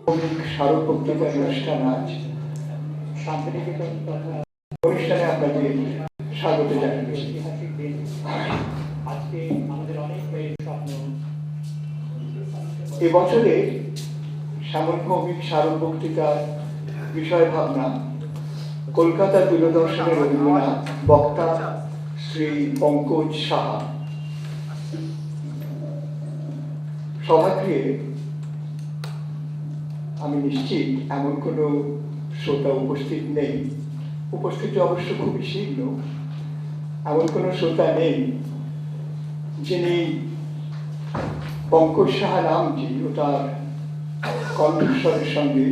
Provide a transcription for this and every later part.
স্মারকোত্তর অনুষ্ঠান আজ শান্তিনিকেতন তথা অনুষ্ঠানে আপনাদের স্বাগত জানাচ্ছি। ঐতিহাসিক দিন আজকে আমাদের অনেক মেয়ের স্বপ্ন। এবছরে সামগ্রিক স্মারক বক্তৃতার বিষয় ভাবনা কলকাতা দূরদর্শনের রবীন্দ্রনাথ, বক্তা শ্রী পঙ্কজ সাহা। সভাগৃহে আমি নিশ্চিত এমন কোনো শ্রোতা উপস্থিত নেই, উপস্থিত অবশ্য খুবই শীঘ্র, এমন কোনো শ্রোতা নেই যিনি পঙ্কজ সাহা নামটি ও তার কণ্ঠস্বরের সঙ্গে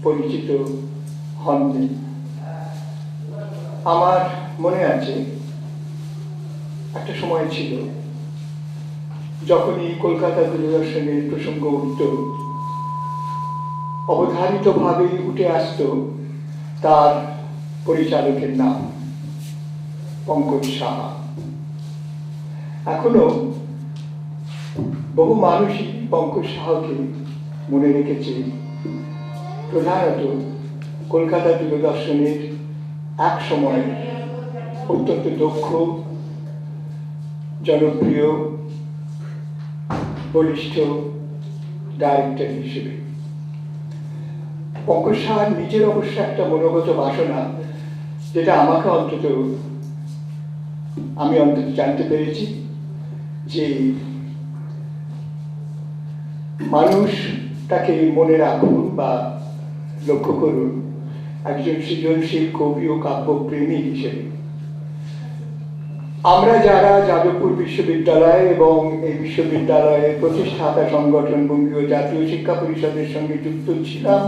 পরিচিত হননি। আমার মনে আছে একটা সময় ছিল যখনই কলকাতা দূরদর্শনের প্রসঙ্গ উঠত, অবধারিতভাবেই উঠে আসত তার পরিচালকের নাম পঙ্কজ সাহা। এখনো বহু মানুষই পঙ্কজ সাহাকে মনে রেখেছে প্রধানত কলকাতা দূরদর্শনের এক সময় অত্যন্ত দক্ষ, জনপ্রিয়, বলিষ্ঠ ডাইরেক্টর হিসেবে। পঙ্কজ সাহার নিজের অবশ্য একটা মনোগত বাসনা, যেটা আমাকে আমি অন্তত জানতে পেরেছি, যে মানুষ তাকে মনে রাখুন বা লক্ষ্য করুন একজন সৃজনশীল কবি ও কাব্যপ্রেমী হিসেবে। আমরা যারা যাদবপুর বিশ্ববিদ্যালয় এবং এই বিশ্ববিদ্যালয়ের প্রতিষ্ঠাতা সংগঠন বঙ্গীয় জাতীয় শিক্ষা পরিষদের সঙ্গে যুক্ত ছিলাম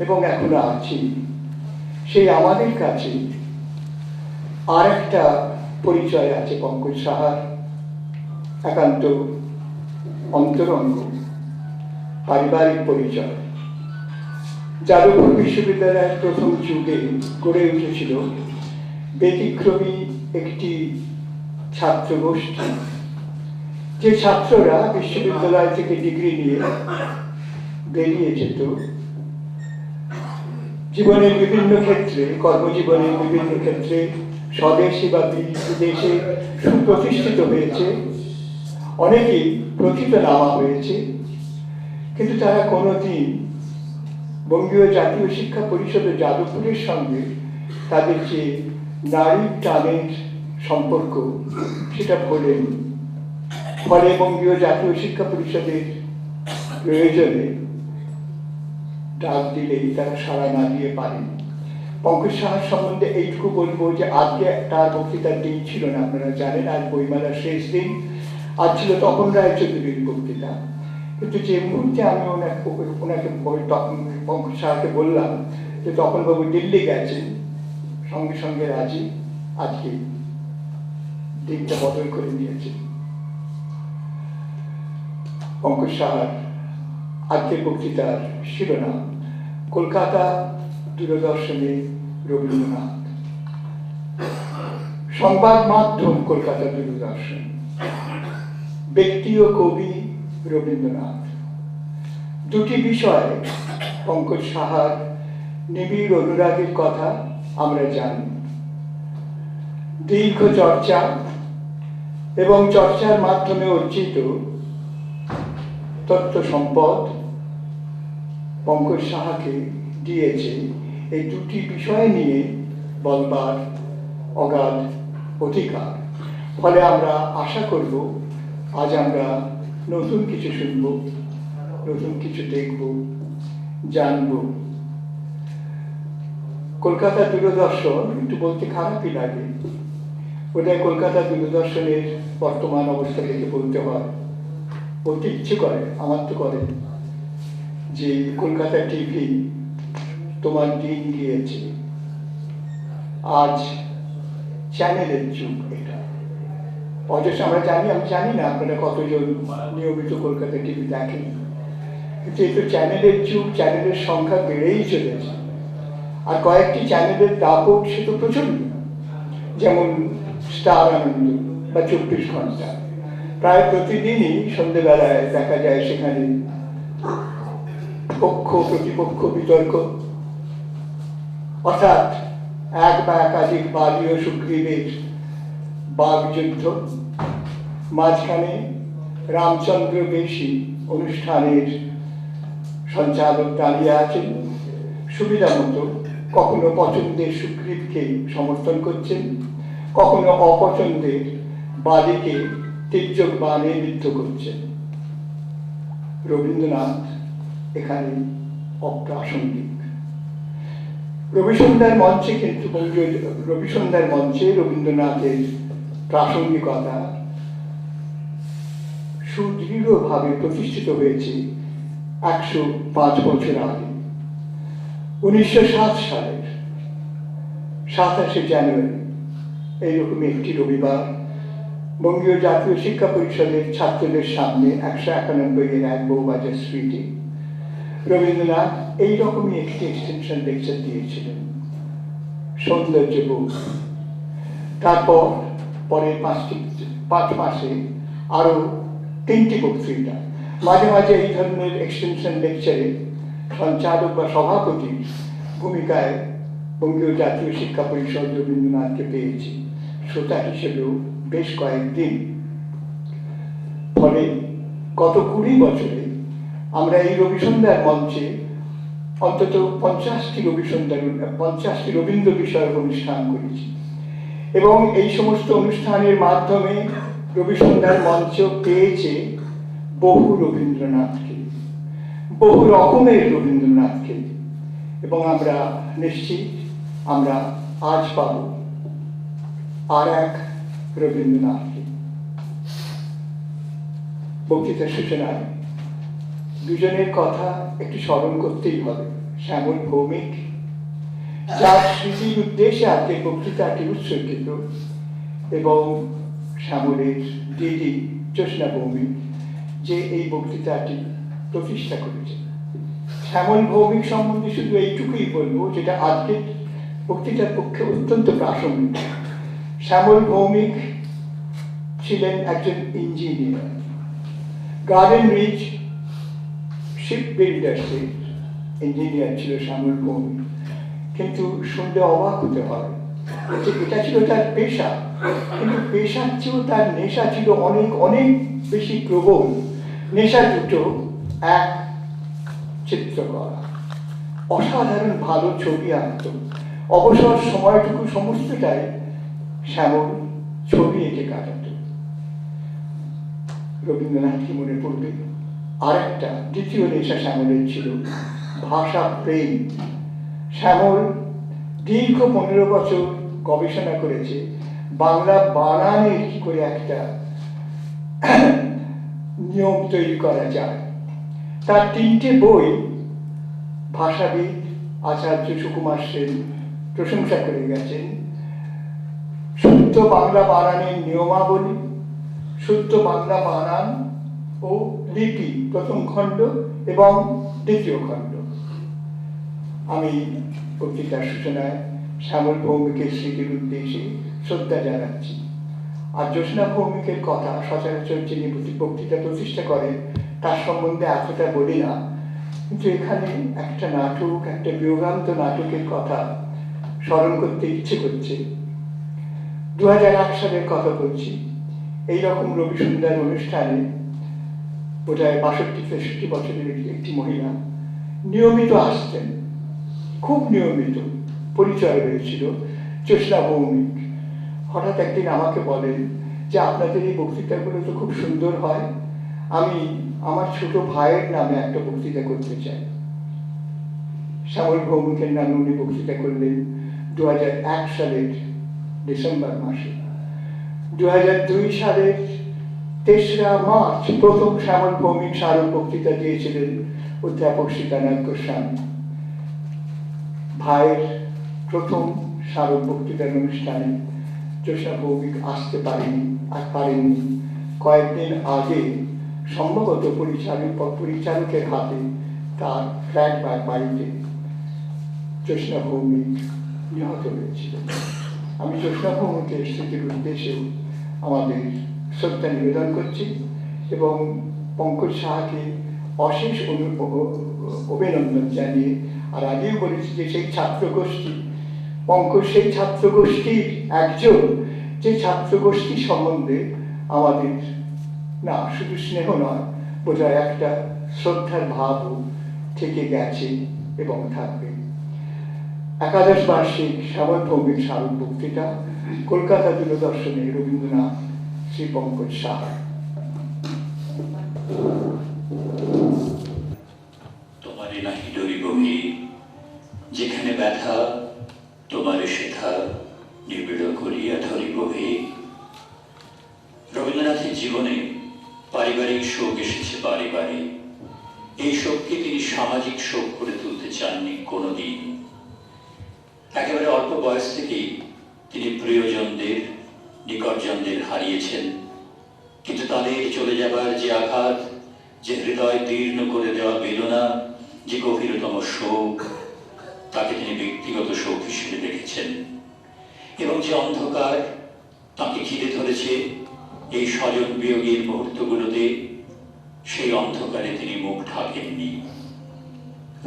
এবং এখনো আছি, সেই আমাদের কাছে আর একটা পরিচয় আছে পঙ্কজ সাহার, একান্ত অন্তরঙ্গ পারিবারিক পরিচয়। যাদবপুর বিশ্ববিদ্যালয়ের প্রথম যুগে গড়ে উঠেছিল ব্যতিক্রমী একটি ছাত্র গোষ্ঠী, যে ছাত্ররা বিশ্ববিদ্যালয় থেকে ডিগ্রি নিয়ে বেরিয়ে যেত জীবনের বিভিন্ন ক্ষেত্রে, কর্মজীবনের বিভিন্ন ক্ষেত্রে স্বদেশে বা বিদেশে সুপ্রতিষ্ঠিত হয়েছে, অনেকেই প্রথিতনামা হয়েছে, কিন্তু তারা কোনোদিন বঙ্গীয় জাতীয় শিক্ষা পরিষদ যাদবপুরের সঙ্গে তাদের যে নারী টানের সম্পর্ক সেটা ভোলেনি। ফলে বঙ্গীয় জাতীয় শিক্ষা পরিষদের প্রয়োজনে ডাক দিলেই তারা সাড়া না দিয়ে পারেন। পঙ্কজ সাহার সম্বন্ধে এইটুকু বলবো যে আজকে তার বক্তৃতার দিন ছিল না, আপনারা জানেন, আজ বইমেলার শেষ দিন। আজ ছিল তপন রায়চৌধুরীর বক্তৃতা, কিন্তু যে মুহূর্তে আমি ওনাকে পঙ্কজ সাহাকে বললাম যে তপনবাবু দিল্লি গেছেন, সঙ্গে সঙ্গে রাজি আজকে দিনটা বদল করে নিয়েছে। পঙ্কজ সাহার আজকের বক্তৃতার শিরোনাম কলকাতা দূরদর্শনে রবীন্দ্রনাথ। সংবাদ মাধ্যম কলকাতা দূরদর্শন, ব্যক্তি ও কবি রবীন্দ্রনাথ, দুটি বিষয়ে পঙ্কজ সাহার নিবিড় অনুরাগের কথা আমরা জানি। দীর্ঘ চর্চা এবং চর্চার মাধ্যমে অর্জিত তথ্য সম্পদ পঙ্কজ সাহাকে দিয়েছে এই দুটি বিষয় নিয়ে বলবার অগাধ অধিকার। ফলে আমরা আশা করব আজ আমরা নতুন কিছু শুনব, নতুন কিছু দেখব, জানব। কলকাতা দূরদর্শন, একটু বলতে খারাপই লাগে, ওদের কলকাতা দূরদর্শনের বর্তমান অবস্থা থেকে বলতে হয়, বলতে ইচ্ছে করে, আমার তো করে, যে কলকাতা টিভি তোমার দিন গিয়েছে, আজ চ্যানেলের যুগ। এটা অবশ্য আমরা জানি, আমি জানি না আপনারা কতজন নিয়মিত কলকাতা টিভি দেখেন, কিন্তু এই তো চ্যানেলের যুগ, চ্যানেলের সংখ্যা বেড়েই চলেছে। আর কয়েকটি চ্যানেলের দাপট সে তো প্রচন্ড, যেমন স্টার আনন্দ বা 24 ঘন্টা, প্রায় প্রতিদিনই সন্ধ্যেবেলায় দেখা যায় সেখানে পক্ষ প্রতিপক্ষ বিতর্ক, অর্থাৎ এক বা একাধিক বালী ও সুগ্রীবের বাগযুদ্ধ, মাঝখানে রামচন্দ্র বেশি অনুষ্ঠানের সঞ্চালক দাঁড়িয়ে আছেন, সুবিধা মতো কখনো পছন্দের সুগ্রীবকে সমর্থন করছেন, কখনো অপছন্দের বালীকে তির্যক বাণে বিদ্ধ করছেন। রবীন্দ্রনাথ এখানে অপ্রাসঙ্গিক। রবিসন্ধ্যার মঞ্চে কিন্তু রবিসন্ধ্যার মঞ্চে রবীন্দ্রনাথের প্রাসঙ্গিকতা সুদৃঢ়ভাবে প্রতিষ্ঠিত হয়েছে 105 বছর আগে। 1907 সালের 27শে জানুয়ারি এইরকম একটি রবিবার বঙ্গীয় জাতীয় শিক্ষা পরিষদের ছাত্রদের সামনে 191 এক বউবাজার স্ট্রিটে রবীন্দ্রনাথ এইরকমই একটি এক্সটেনশন লেকচার দিয়েছিলেন, সৌন্দর্য বোধ। তারপর পরের 5 মাসে আরো 3টি বক্তৃতা। মাঝে মাঝে এই ধরনের এক্সটেনশন লেকচারে সঞ্চালক বা সভাপতির ভূমিকায় বঙ্গীয় জাতীয় শিক্ষা পরিষদ রবীন্দ্রনাথকে পেয়েছি, শ্রোতা হিসেবেও বেশ কয়েকদিন। ফলে গত 20 বছরে আমরা এই রবিসন্ধ্যার মঞ্চে অন্তত 50টি রবীন্দ্র বিষয়ক অনুষ্ঠান করেছি, এবং এই সমস্ত অনুষ্ঠানের মাধ্যমে রবিসন্ধ্যার মঞ্চ পেয়েছে বহু রবীন্দ্রনাথকে, বহু রকমের রবীন্দ্রনাথকে, এবং আমরা নিশ্চিত আমরা আজ পাব আর এক রবীন্দ্রনাথকে। বক্তৃতার সূচনায় দুজনের কথা একটু স্মরণ করতেই হবে। শ্যামল ভৌমিক, যার স্মৃতির উদ্দেশ্যে আজকের বক্তৃতাটি উৎসর্গিত, এবং শ্যামলের দিদি জ্যোৎস্না ভৌমিক, যে এই বক্তৃতাটি প্রতিষ্ঠা করেছে। শ্যামল ভৌমিক সম্বন্ধে শুধু এইটুকুই বলবো, যেটা আজকের বক্তৃতার পক্ষে অত্যন্ত প্রাসঙ্গিক। শ্যামল ভৌমিক ছিলেন একজন ইঞ্জিনিয়ার। গার্ডেন রিচ শিপ বিল্ডার্সের ইঞ্জিনিয়ার ছিল শ্যামল ভৌমিক। কিন্তু শুনলে অবাক হতে হয় যে এটা ছিল তার পেশা, কিন্তু পেশার চেয়েও তার নেশা ছিল অনেক অনেক বেশি প্রবল। নেশা দুটো, এক চিত্রকলা, অসাধারণ ভালো ছবি আঁকত। অবসর সময়টুকু সমস্তটাই শ্যামল ছবি এঁকে কাটাত। রবীন্দ্রনাথকে মনে পড়বে আর একটা দ্বিতীয় নেশা শ্যামলের ছিল, ভাষা প্রেম। শ্যামল দীর্ঘ 15 বছর গবেষণা করেছে বাংলা বানানের কি করে একটা নিয়ম তৈরি করা যায়। তার 3টে বই ভাষাবিদ আচার্য সুকুমার সেন প্রশংসা করে গেছেন। শুদ্ধ বাংলা বানানের নিয়মাবলী, শুদ্ধ বাংলা বানান ও লিপি প্রথম খণ্ড এবং দ্বিতীয় খণ্ড। আমি বক্তৃতার সূচনায় শ্যামল ভৌমিকের স্মৃতির উদ্দেশ্যে শ্রদ্ধা জানাচ্ছি। আর জ্যোৎস্না ভৌমিকের কথা সচরাচর যিনি বক্তৃতা প্রতিষ্ঠা করেন তার সম্বন্ধে এতটা বলি না, কিন্তু এখানে একটা নাটক, একটা বিয়োগান্ত নাটকের কথা স্মরণ করতে ইচ্ছে করছে। 2001 সালের কথা বলছি। এইরকম রবিসন্ধ্যার অনুষ্ঠানে বোধহয় 62-63 বছরের একটি মহিলা নিয়মিত আসতেন, খুব নিয়মিত পরিচয় হয়েছিল, জ্যোৎস্না ভৌমিক। হঠাৎ একদিন আমাকে বলেন যে আপনাদের এই বক্তৃতাগুলো তো খুব সুন্দর হয়, আমি আমার ছোট ভাইয়ের নামে একটা বক্তৃতা করতে চাই। শ্যামল ভৌমিকের নামে উনি বক্তৃতা করলেন 2001 সালের ডিসেম্বর মাসে। 2002 সালের 3রা মার্চ প্রথম শ্যামল ভৌমিক স্মারক বক্তৃতা দিয়েছিলেন অধ্যাপক সীতানাথ গোস্বামী। ভাইয়ের প্রথম স্মারক বক্তৃতার অনুষ্ঠানে জ্যোৎস্না ভৌমিক আসতে পারেননি। কয়েকদিন আগে সম্ভবত পরিচালকের হাতে তার ফ্ল্যাট বাড়িতে জ্যোৎস্না ভৌমিক নিহত হয়েছিলেন। আমি জ্যোৎস্না ভৌমিকের স্মৃতির উদ্দেশ্যে আমাদের শ্রদ্ধা নিবেদন করছি এবং পঙ্কজ সাহাকে অশেষ অভিনন্দন জানিয়ে, আর আগেও বলেছি যে সেই ছাত্র গোষ্ঠী, পঙ্কজ সেই ছাত্র গোষ্ঠীর একজন, যে ছাত্র গোষ্ঠী সম্বন্ধে আমাদের না শুধু স্নেহ নয়, বোধহয় একটা শ্রদ্ধার ভাবও থেকে গেছে এবং থাকবে। একাদশ বার্ষিক শ্যামল ভৌমিক স্মারক বক্তৃতা, কলকাতা দূরদর্শনে রবীন্দ্রনাথ, শ্রী পঙ্কজ সাহা। তোমারে নাহি ডরি বহি, যেখানে ব্যথা তোমারে সেথা নিবিড় করিয়া ধরি বহি। রবীন্দ্রনাথের জীবনে পারিবারিক শোক এসেছে বারে বারে। এই শোককে তিনি সামাজিক শোক করে তুলতে চাননি কোনোদিন। একেবারে অল্প বয়স থেকেই তিনি প্রিয়জনদের, নিকটজনদের হারিয়েছেন, কিন্তু তাদের চলে যাবার যে আঘাত, যে হৃদয় দীর্ণ করে দেওয়া বেদনা, যে গভীরতম শোক, তাকে তিনি ব্যক্তিগত শোক হিসেবে দেখেছেন। এবং যে অন্ধকার তাকে ঘিরে ধরেছে এই স্বজন বিয়োগের মুহূর্তগুলোতে, সেই অন্ধকারে তিনি মুখ ঢাকেননি।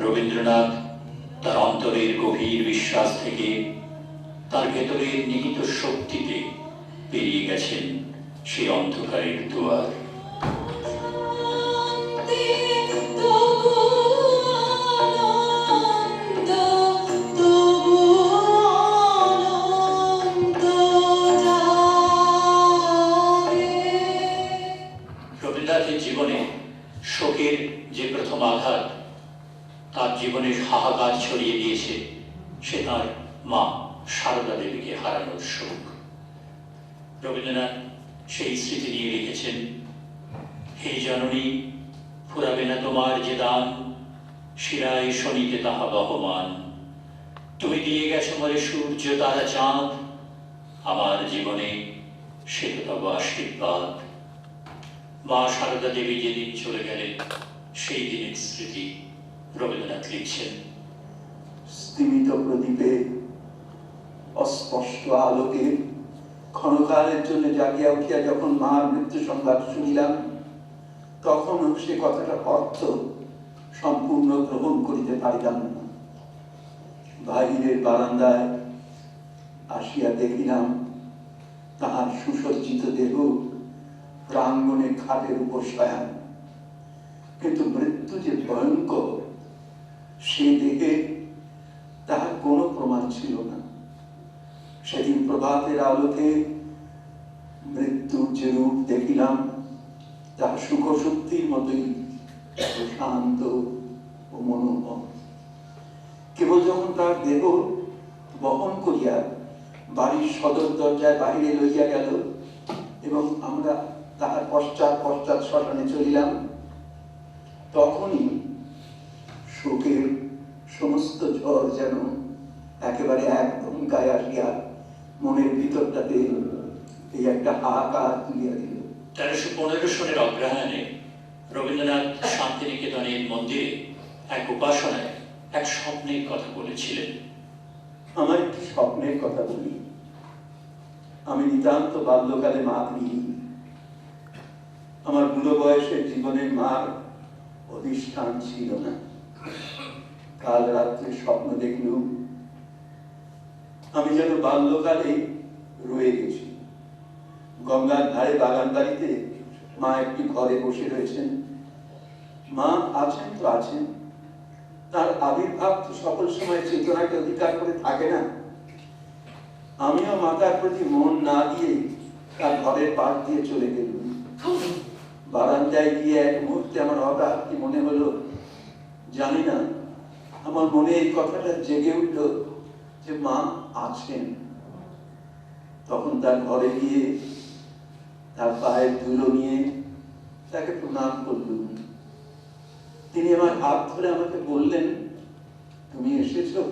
রবীন্দ্রনাথ তার অন্তরের গভীর বিশ্বাস থেকে, তার ভেতরের নিহিত শক্তিতে পেরিয়ে গেছেন সেই অন্ধকারের দুয়ার। রবীন্দ্রনাথের জীবনে শোকের যে প্রথম আঘাত তার জীবনের হাহাকার ছড়িয়ে দিয়েছে, সে তার মা সারদা দেবীকে হারানোর শোক। রবীন্দ্রনাথ সেই স্মৃতি নিয়ে লিখেছেন, হে জননী, ফুরাবে না তোমার যে দান, শিরায় শনিতে তাহা বহমান। তুমি দিয়ে গেছো মরে সূর্য তারা চাঁদ, আমার জীবনে সে তো তব আশীর্বাদ। মা সারদা দেবী যেদিন চলে গেলেন, সেই দিনের স্মৃতি রবীন্দ্রনাথ লিখছেন। স্তিমিত প্রদীপে অস্পষ্ট আলোকে ক্ষণকালের জন্য জাগিয়া উঠিয়া যখন মার মৃত্যু সংবাদ শুনিলাম, তখন সে কথাটার অর্থ সম্পূর্ণ গ্রহণ করিতে পারিলাম না। বাহিরের বারান্দায় আসিয়া দেখিলাম তাহার সুসজ্জিত দেহ প্রাঙ্গণে খাটের উপর শয়ান, কিন্তু মৃত্যু যে ভয়ঙ্কর সে দেখে তাহার কোনো প্রমাণ ছিল না। সেদিন প্রভাতের আলোতে মৃত্যুর যে রূপ দেখিলাম, তাহা সুখ শক্তির মতোই শান্ত ও মনোরম। কেবল যখন তার দেহ বহন করিয়া বাড়ির সদর দরজায় বাহিরে লইয়া গেল এবং আমরা তাহার পশ্চাৎ পশ্চাৎ শ্মশানে চলিলাম, তখনই শোকের সমস্ত ঝড় যেন একেবারে একদম গায়ে আসিয়া মনের ভিতরটাতে এই একটা হাহাকার তুলিয়া দিল। 1315 সনের অগ্রহায়ণে রবীন্দ্রনাথ শান্তিনিকেতনের মন্দিরে এক উপাসনায় এক স্বপ্নের কথা বলেছিলেন। আমার একটি স্বপ্নের কথা বলি। আমি নিতান্ত বাল্যকালে মা গৃহী। আমার বুড়ো বয়সের জীবনে মার অধিষ্ঠান ছিল না। কাল রাত্রে স্বপ্ন দেখলুম আমি যেন বাল্যকালে রয়ে গেছি। গঙ্গার ধারে বাগান বাড়িতে মা একটি ঘরে বসে রয়েছেন। মা আছেন তো আছেন, তার আবির্ভাব তো সকল সময় চেতনাকে অধিকার করে থাকে না। আমিও মাতার প্রতি মন না দিয়ে তার ঘরের পাশ দিয়ে চলে গেলুম। বারান্দায় গিয়ে এক মুহূর্তে আমার হঠাৎ কি মনে হলো, জানি না, আমার মনে এই কথাটা জেগে উঠল যে মা আছেন। তখন তার ঘরে গিয়ে তার পায়ের ধুলো নিয়ে তাকে প্রণাম করলুম। তিনি আমার হাত ধরে আমাকে বললেন, তুমি এসেছো।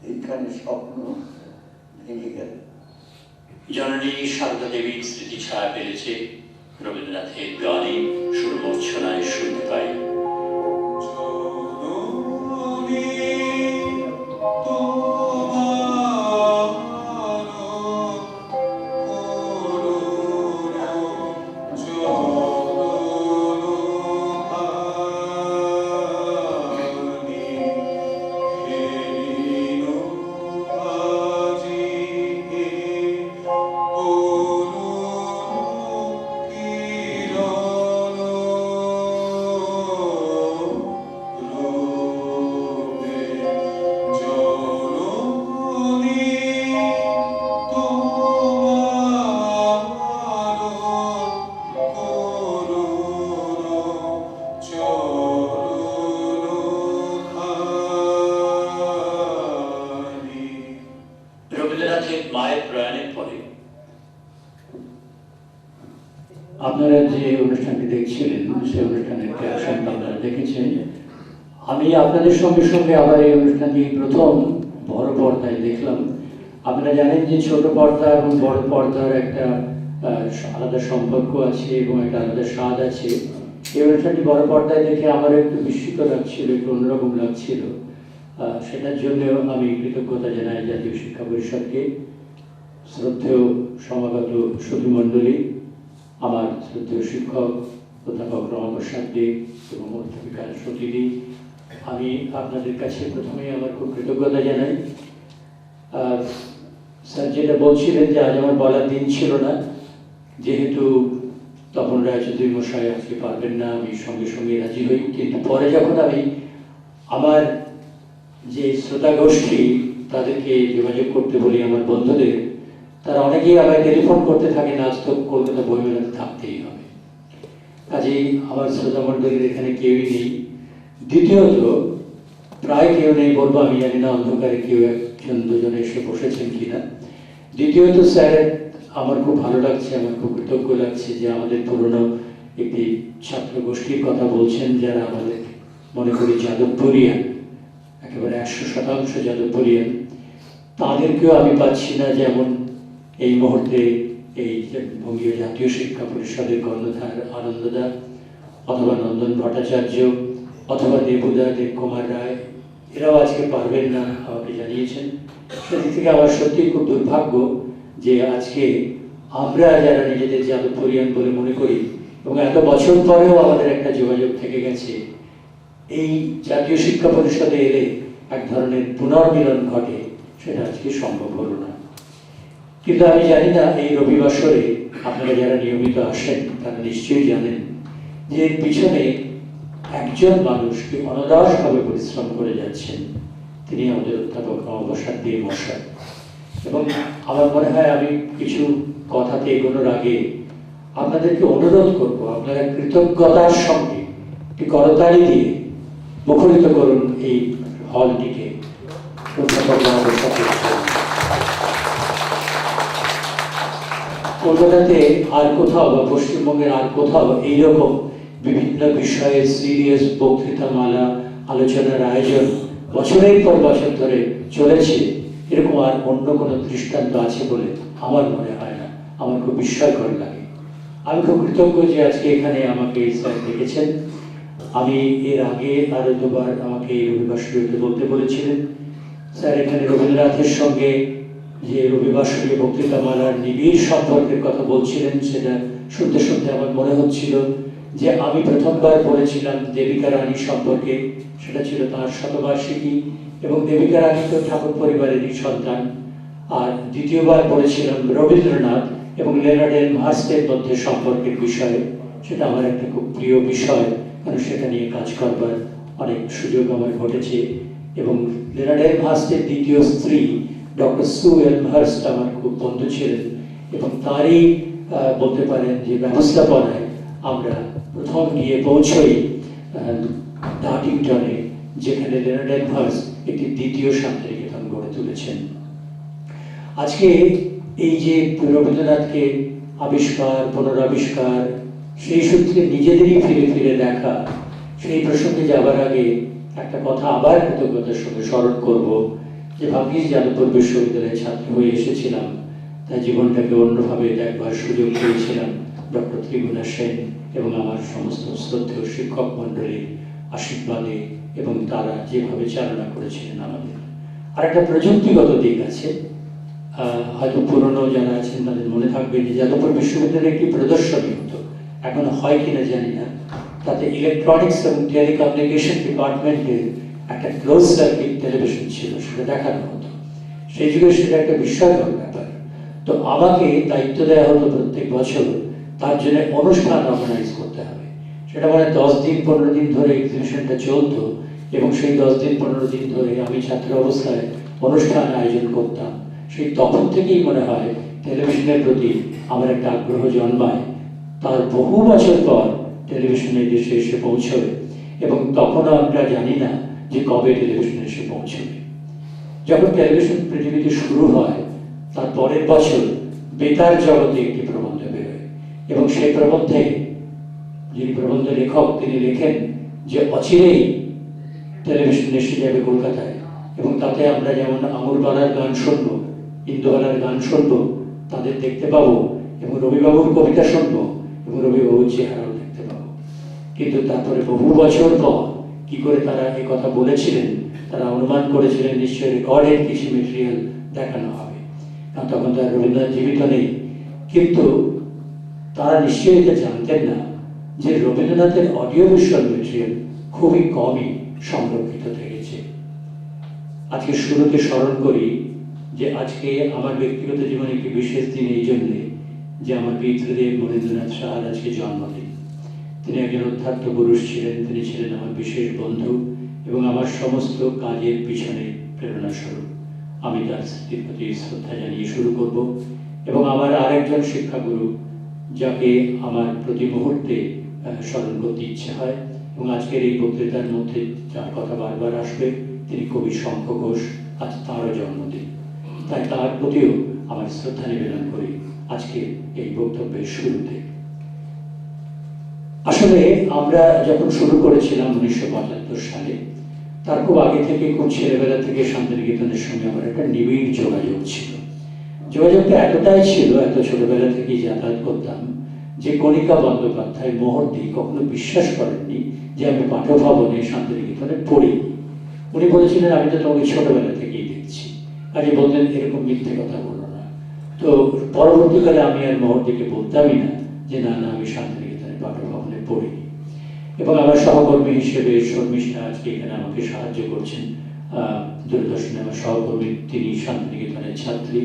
এইখানে স্বপ্ন ভেঙে গেল। জননী সারদা দেবীর স্মৃতি ছায়া পেরেছে রবীন্দ্রনাথের গানে, সুরমূর্ছনায় শুনতে পাই। গানের পরে। আপনারা যে অনুষ্ঠানটি দেখছিলেন সেই অনুষ্ঠানের ক্যাপশন আপনারা দেখেছেন। আমি আপনাদের সঙ্গে সঙ্গে আবার এই অনুষ্ঠানটি প্রথম বড় পর্দায় দেখলাম। আপনারা জানেন যে ছোট পর্দা এবং বড় পর্দার একটা আলাদা সম্পর্ক আছে এবং একটা আলাদা স্বাদ আছে। এই অনুষ্ঠানটি বড় পর্দায় দেখে আমার একটু বিস্মিত লাগছিল, একটু অন্যরকম লাগছিল। সেটার জন্যও আমি কৃতজ্ঞতা জানাই জাতীয় শিক্ষা পরিষদকে, শ্রদ্ধেয় সমাগত সুধীমণ্ডলী, আমার শ্রদ্ধেয় শিক্ষক অধ্যাপক রমাপ্রসাদ দে এবং অধ্যাপিকা সতীদি। আমি আপনাদের কাছে প্রথমেই আমার খুব কৃতজ্ঞতা জানাই। স্যার যেটা বলছিলেন যে আজ আমার বলার দিন ছিল না, যেহেতু তপন রায়চৌধুরী মশাই আজকে পারবেন না, আমি সঙ্গে সঙ্গে রাজি হই। কিন্তু পরে যখন আমি আমার যে শ্রোতা গোষ্ঠী তাদেরকে যোগাযোগ করতে বলি, আমার বন্ধুদের, তারা অনেকেই আমায় টেলিফোন করতে থাকেন, আজ তো কলকাতা বইমেলাতে থাকতেই হবে। কাজেই আমার শ্রোতা মণ্ডলীর এখানে কেউই নেই। দ্বিতীয়ত, প্রায় কেউ নেই বলবো, আমি জানি না অন্ধকারে কেউ একজন দুজনে এসে বসেছেন কিনা। দ্বিতীয়ত, স্যার আমার খুব ভালো লাগছে, আমার খুব কৃতজ্ঞ লাগছে যে আমাদের পুরনো একটি ছাত্র গোষ্ঠীর কথা বলছেন, যারা আমাদের মনে করি যাদবপুরিয়ান, একেবারে 100% যাদবপুরিয়ান। তাদেরকেও আমি পাচ্ছি না, যেমন এই মুহূর্তে এই বঙ্গীয় জাতীয় শিক্ষা পরিষদের কর্ণধার আনন্দদা, অথবা নন্দন ভট্টাচার্য, অথবা দেবুদা, দেবকুমার রায়, এরাও আজকে পারবেন না আমাকে জানিয়েছেন। সেদিক থেকে আমার সত্যি খুব দুর্ভাগ্য যে আজকে আমরা যারা নিজেদের যাদবপুরিয়ান বলে মনে করি এবং এত বছর পরেও আমাদের একটা যোগাযোগ থেকে গেছে, এই জাতীয় শিক্ষা পরিষদে এলে এক ধরনের পুনর্মিলন ঘটে, সেটা আজকে সম্ভব হলো না। কিন্তু আমি জানি না, এই রবিবাসরে আপনারা যারা নিয়মিত আসেন তারা নিশ্চয়ই জানেন যে এর পিছনে একজন মানুষ কি অনদাসভাবে পরিশ্রম করে যাচ্ছেন, তিনি আমাদের অধ্যাপক রমাপ্রসাদ দে মশাই। এবং আমার মনে হয় আমি কিছু কথাতে এগোনোর আগে আপনাদেরকে অনুরোধ করব, আপনারা কৃতজ্ঞতার সঙ্গে একটি করতালি দিয়ে মুখরিত করুন এই হলটিকে অধ্যাপক রমাপ্রসাদ দে। কলকাতাতে আর কোথাও বা পশ্চিমবঙ্গের আর কোথাও এইরকম বিভিন্ন বিষয়ে সিরিয়াস বক্তৃতামালা, আলোচনার আয়োজন বছরের পর বছর ধরে চলেছে, এরকম আর অন্য কোনো দৃষ্টান্ত আছে বলে আমার মনে হয় না। আমার খুব বিস্ময়কর লাগে। আমি খুব কৃতজ্ঞ যে আজকে এখানে আমাকে স্যার ডেকেছেন। আমি এর আগে আরো দুবার আমাকে এই রবিবাসরীতে বলতে বলেছিলেন। স্যার এখানে রবীন্দ্রনাথের সঙ্গে যে রবিবাসরীয় বক্তৃতামালার নিবিড় সম্পর্কের কথা বলছিলেন, সেটা শুনতে শুনতে আমার মনে হচ্ছিল যে আমি প্রথমবার পড়েছিলাম দেবিকা রানী সম্পর্কে, সেটা ছিল তাঁর শতবার্ষিকী, এবং দেবিকা রানী তো ঠাকুর পরিবারেরই সন্তান। আর দ্বিতীয়বার পড়েছিলাম রবীন্দ্রনাথ এবং লেনার্ড এলমহার্স্টের মধ্যে সম্পর্কের বিষয়ে। সেটা আমার একটা খুব প্রিয় বিষয়, কারণ সেটা নিয়ে কাজ করবার অনেক সুযোগ আমার ঘটেছে। এবং লেনার্ড এলমহার্স্টের দ্বিতীয় স্ত্রী ডক্টর সু এলমহার্স্ট আমার খুব বন্ধু ছিলেন, এবং তারই বলতে পারেন যে ব্যবস্থাপনায় আমরা প্রথম গিয়ে পৌঁছই ডার্টিংটনে, যেখানে লেনার্ড এলমহার্স্ট একটি দ্বিতীয় শান্তিনিকেতন গড়ে তুলেছেন। আজকে এই যে রবীন্দ্রনাথকে আবিষ্কার, পুনরাবিষ্কার, সেই সূত্রে নিজেদেরই ফিরে ফিরে দেখা, সেই প্রসঙ্গে যাবার আগে একটা কথা আবার কৃতজ্ঞতার সঙ্গে স্মরণ করব যে ভাগ্যিস যাদবপুর বিশ্ববিদ্যালয়ের ছাত্র হয়ে এসেছিলাম, তাই জীবনটাকে অন্যভাবে দেখবার সুযোগ পেয়েছিলাম ডক্টর ত্রিগুণা সেন এবং আমার সমস্ত শ্রদ্ধেয় শিক্ষক মণ্ডলীর আশীর্বাদে, এবং তারা যেভাবে চালনা করেছিলেন আমাদের। আর একটা প্রযুক্তিগত দিক আছে, হয়তো পুরনো যারা আছেন তাদের মনে থাকবে যে যাদবপুর বিশ্ববিদ্যালয়ে একটি প্রদর্শনী হতো, এখন হয় কিনা জানি না, তাতে ইলেকট্রনিক্স এবং টেলিকমিউনিকেশন ডিপার্টমেন্টের একটা ক্লোজ সার্কিট টেলিভিশন ছিল, সেটা দেখানো হতো। সেই যুগে সেটা একটা বিস্ময়কর ব্যাপার। তো আমাকে দায়িত্ব দেওয়া হতো প্রত্যেক বছর তার জন্য অনুষ্ঠান অর্গানাইজ করতে হবে। সেটা মানে 10 দিন 15 দিন ধরে এক্সিবিশনটা চলতো, এবং সেই 10 দিন 15 দিন ধরে আমি ছাত্র অবস্থায় অনুষ্ঠান আয়োজন করতাম। সেই তখন থেকেই মনে হয় টেলিভিশনের প্রতি আমার একটা আগ্রহ জন্মায়। তার বহু বছর পর টেলিভিশনের দেশে এসে পৌঁছবে, এবং তখনও আমরা জানি না যে কবে টেলিভিশনে এসে পৌঁছবে। যখন টেলিভিশন পৃথিবীতে শুরু হয় তার পরের বছর বেতার জগতে একটি প্রবন্ধ বেরোয়, এবং সেই প্রবন্ধে যিনি প্রবন্ধ লেখক তিনি লেখেন যে অচিরেই টেলিভিশন এসে যাবে কলকাতায়, এবং তাতে আমরা যেমন আঙুরবালার গান শুনবো, ইন্দুবালার গান শুনবো, তাদের দেখতে পাবো, এবং রবিবাবুর কবিতা শুনবো, এবং রবিবাবুর চেহারাও দেখতে পাবো। কিন্তু তারপরে বহু বছর পর কি করে তারা এই কথা বলেছিলেন, তারা অনুমান করেছিলেন নিশ্চয়ই রেকর্ডের কিছু মেটেরিয়াল দেখানো হবে, কারণ তখন তার রবীন্দ্রনাথ জীবিত নেই। কিন্তু তারা নিশ্চয়ই এটা জানতেন না যে রবীন্দ্রনাথের অডিও ভিজুয়াল মেটেরিয়াল খুবই কমই সংরক্ষিত থেকেছে। আজকে শুরুতে স্মরণ করি যে আজকে আমার ব্যক্তিগত জীবনে একটি বিশেষ দিন এই জন্যে যে আমার পিতৃদেব মনীন্দ্রনাথ সাহার আজকে জন্মদিন। তিনি একজন অধ্যাত্ম পুরুষ ছিলেন, তিনি ছিলেন আমার বিশেষ বন্ধু এবং আমার সমস্ত কাজের পিছনে প্রেরণা স্বরূপ। আমি তার স্মৃতির প্রতি শ্রদ্ধা জানিয়ে শুরু করব, এবং আমার আরেকজন শিক্ষাগুরু যাকে আমার প্রতি মুহূর্তে স্মরণ করতে ইচ্ছে হয়, এবং আজকের এই বক্তৃতার মধ্যে যার কথা বারবার আসবে তিনি কবি শঙ্খ ঘোষ, আজ তাঁরও জন্মদিন, তাই তার প্রতিও আমার শ্রদ্ধা নিবেদন করি আজকে এই বক্তব্যের শুরুতে। আসলে আমরা যখন শুরু করেছিলাম 1975 সালে, তার খুব আগে থেকে, খুব ছেলেবেলা থেকে শান্তিনিকেতনের সঙ্গে আমার একটা নিবিড় যোগাযোগ ছিল। যোগাযোগটা এতটাই ছিল, এত ছোটবেলা থেকেই যাতায়াত করতাম, যে কণিকা বন্দ্যোপাধ্যায় মহর্তি কখনো বিশ্বাস করেননি যে আমি পাঠভবনে শান্তিনিকেতনে পড়ি। উনি বলেছিলেন আমি তো তোমাকে ছোটবেলা থেকেই দেখছি, কাজে বলতেন এরকম মিথ্যে কথা বলো না। তো পরবর্তীকালে আমি আর মহর্তিকে বলতামই না যে না না আমি শান্তিনিকেতনে পাঠভবনে পড়িনি। এবং আমার সহকর্মী হিসেবে শর্মিষ্ঠা আজকে এখানে আমাকে সাহায্য করছেন, দূরদর্শনে আমার সহকর্মী, তিনি শান্তিনিকেতনের ছাত্রী।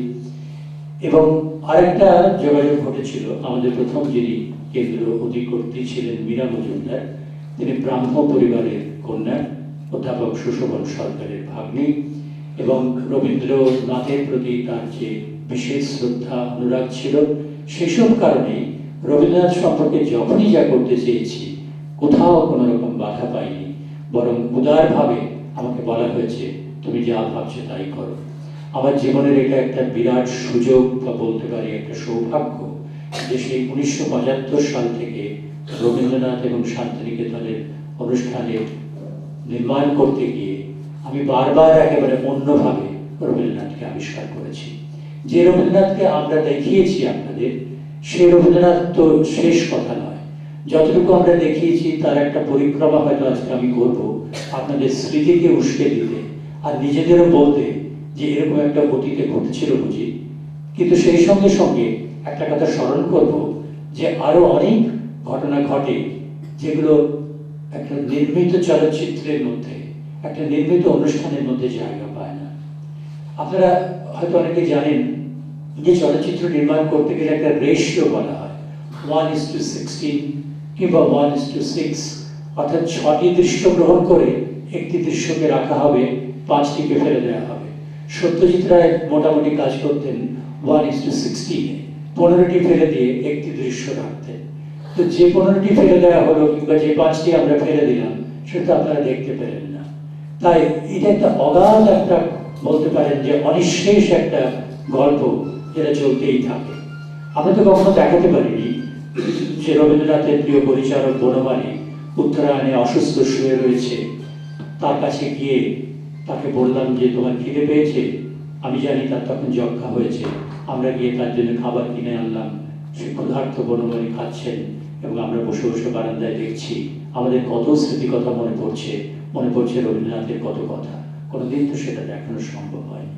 এবং আরেকটা যোগাযোগ ঘটেছিল, আমাদের প্রথম যিনি কেন্দ্র অধিকর্ত্রী ছিলেন মীরা মজুমদার, তিনি ব্রাহ্ম পরিবারের কন্যা, অধ্যাপক সুশোভন সরকারের ভাগ্নী, এবং রবীন্দ্রনাথের প্রতি তার যে বিশেষ শ্রদ্ধা অনুরাগ ছিল, সেসব কারণেই রবীন্দ্রনাথ সম্পর্কে যখনই যা করতে চেয়েছি কোথাও কোনো রকম বাধা পাইনি, বরং উদারভাবে আমাকে বলা হয়েছে তুমি যা ভাবছো তাই করো। আমার জীবনের এটা একটা বিরাট সুযোগ, বা বলতে পারি একটা সৌভাগ্য, যে সেই 1975 সাল থেকে রবীন্দ্রনাথ এবং শান্তিনিকেতনের অনুষ্ঠানে নির্মাণ করতে গিয়ে আমি বারবার একেবারে অন্যভাবে রবীন্দ্রনাথকে আবিষ্কার করেছি। যে রবীন্দ্রনাথকে আমরা দেখিয়েছি আপনাদের, সেই রবীন্দ্রনাথ তো শেষ কথা নয়। যতটুকু আমরা দেখিয়েছি তার একটা পরিক্রমা হয়তো আজকে আমি করব, আপনাদের স্মৃতিকে উস্কে দিতে আর নিজেদেরও বলতে যে এরকম একটা অতীতে ঘটেছিল বুঝি। কিন্তু সেই সঙ্গে সঙ্গে একটা কথা স্মরণ করব যে আরো অনেক ঘটনা ঘটে যেগুলো একটা নির্মিত চলচ্চিত্রের মধ্যে, একটা নির্মিত অনুষ্ঠানের মধ্যে জায়গা পায় না। আপনারা হয়তো অনেকে জানেন যে চলচ্চিত্র নির্মাণ করতে গেলে একটা রেশিও বলা হয়, 1:16 কিংবা 1:6, অর্থাৎ 6টি দৃশ্য গ্রহণ করে একটি দৃশ্যকে রাখা হবে, 5টিকে ফেলে দেওয়া হবে। সত্যজিৎ রায় মোটামুটি কাজ করতেন 1:16, 15টি ফেলে দিয়ে একটি দৃশ্য রাখতেন। তো যে 15টি ফেলে দেওয়া হলো কিংবা যে 5টি আমরা ফেলে দিলাম সেটা আপনারা দেখতে পেলেন না। তাই এটা একটা অগাধ একটা, বলতে পারেন যে অনিঃশেষ একটা গল্প, যেটা চলতেই থাকে। আমরা তো কখনো দেখাতে পারিনি যে রবীন্দ্রনাথের প্রিয় পরিচালক বনমালী উত্তরায়ণে অসুস্থ শুয়ে রয়েছে, তার কাছে গিয়ে তাকে বললাম যে তোমার খিদে পেয়েছে, আমি জানি তার তখন যক্ষা হয়েছে, আমরা গিয়ে তার জন্য খাবার কিনে আনলাম, সে ক্ষুধার্ত বনমালী খাচ্ছেন এবং আমরা বসে বসে বারান্দায় দেখছি। আমাদের কত স্মৃতি কথা মনে পড়ছে রবীন্দ্রনাথের কত কথা, কোনোদিন তো সেটা দেখানো সম্ভব হয়নি।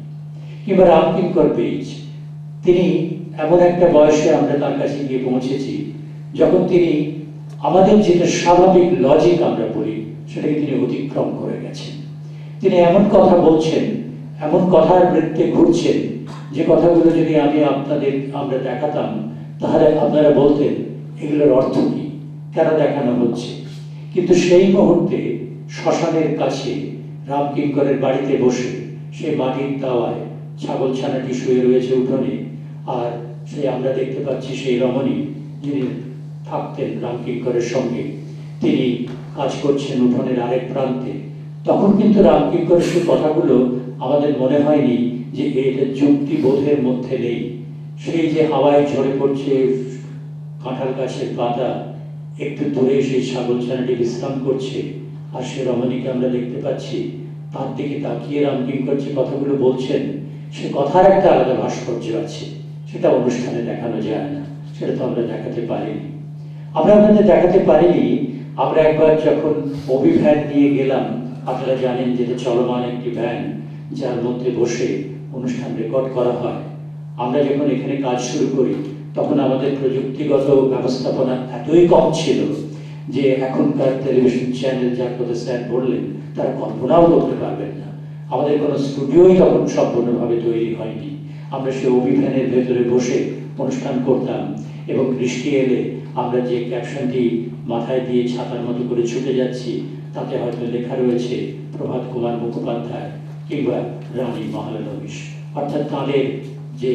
কিংবা রামকিঙ্কর বেইজ, তিনি এমন একটা বয়সে আমরা তার কাছে গিয়ে পৌঁছেছি যখন তিনি আমাদের যেটা স্বাভাবিক লজিক আমরা বলি সেটাকে তিনি অতিক্রম করে গেছেন। তিনি এমন কথা বলছেন, এমন কথার বৃত্তে ঘুরছেন, যে কথাগুলো যদি আমরা দেখাতাম তাহলে আপনারা বলতেন এগুলোর অর্থ কি, কেন দেখানো হচ্ছে। কিন্তু সেই মুহূর্তে শ্মশানের কাছে রামকিঙ্করের বাড়িতে বসে সেই মাটির দাওয়ায় ছাগল ছানাটি শুয়ে রয়েছে উঠোনে, আর সেই আমরা দেখতে পাচ্ছি সেই রমণী যিনি থাকতেন রামকিঙ্করের সঙ্গে, তিনি কাজ করছেন উঠোনের আরেক প্রান্তে। তখন কিন্তু রামকিঙ্করের সেই কথাগুলো আমাদের মনে হয়নি যে এটা যুক্তিবোধের মধ্যে নেই। সেই যে হাওয়ায় ঝরে পড়ছে কাঁঠাল গাছের পাতা, একটু দূরে সেই ছাগলছানাটি বিশ্রাম করছে, আর সে রমণীকে আমরা দেখতে পাচ্ছি তার দিকে তাকিয়ে রামকিঙ্কর যে কথাগুলো বলছেন, সে কথার একটা আলাদা ভাস্কর্য আছে, সেটা অনুষ্ঠানে দেখানো যায় না, সেটা তো আমরা দেখাতে পারিনি। আমরা আপনাদের দেখাতে পারিনি। আমরা একবার যখন অভিভ্যান নিয়ে গেলাম, আপনারা জানেন যে এটা চলমান একটি ভ্যান যার মধ্যে বসে অনুষ্ঠান রেকর্ড করা হয়। আমরা যখন এখানে কাজ শুরু করি তখন আমাদের প্রযুক্তিগত ব্যবস্থাপনা এতই কম ছিল যে এখনকার টেলিভিশন চ্যানেল যার কথা স্যার বললেন তারা কল্পনাও করতে পারবেন না। আমাদের কোনো স্টুডিওই তখন সম্পূর্ণভাবে তৈরি হয়নি। আমরা সে অভিভ্যানের ভেতরে বসে অনুষ্ঠান করতাম, এবং বৃষ্টি এলে আমরা যে ক্যাপশনটি মাথায় দিয়ে ছাতার মতো করে ছুটে যাচ্ছি তাতে হয়তো লেখা রয়েছে প্রভাত কুমার মুখোপাধ্যায় কিংবা রানী মহালনবিশ, অর্থাৎ তাঁদের যে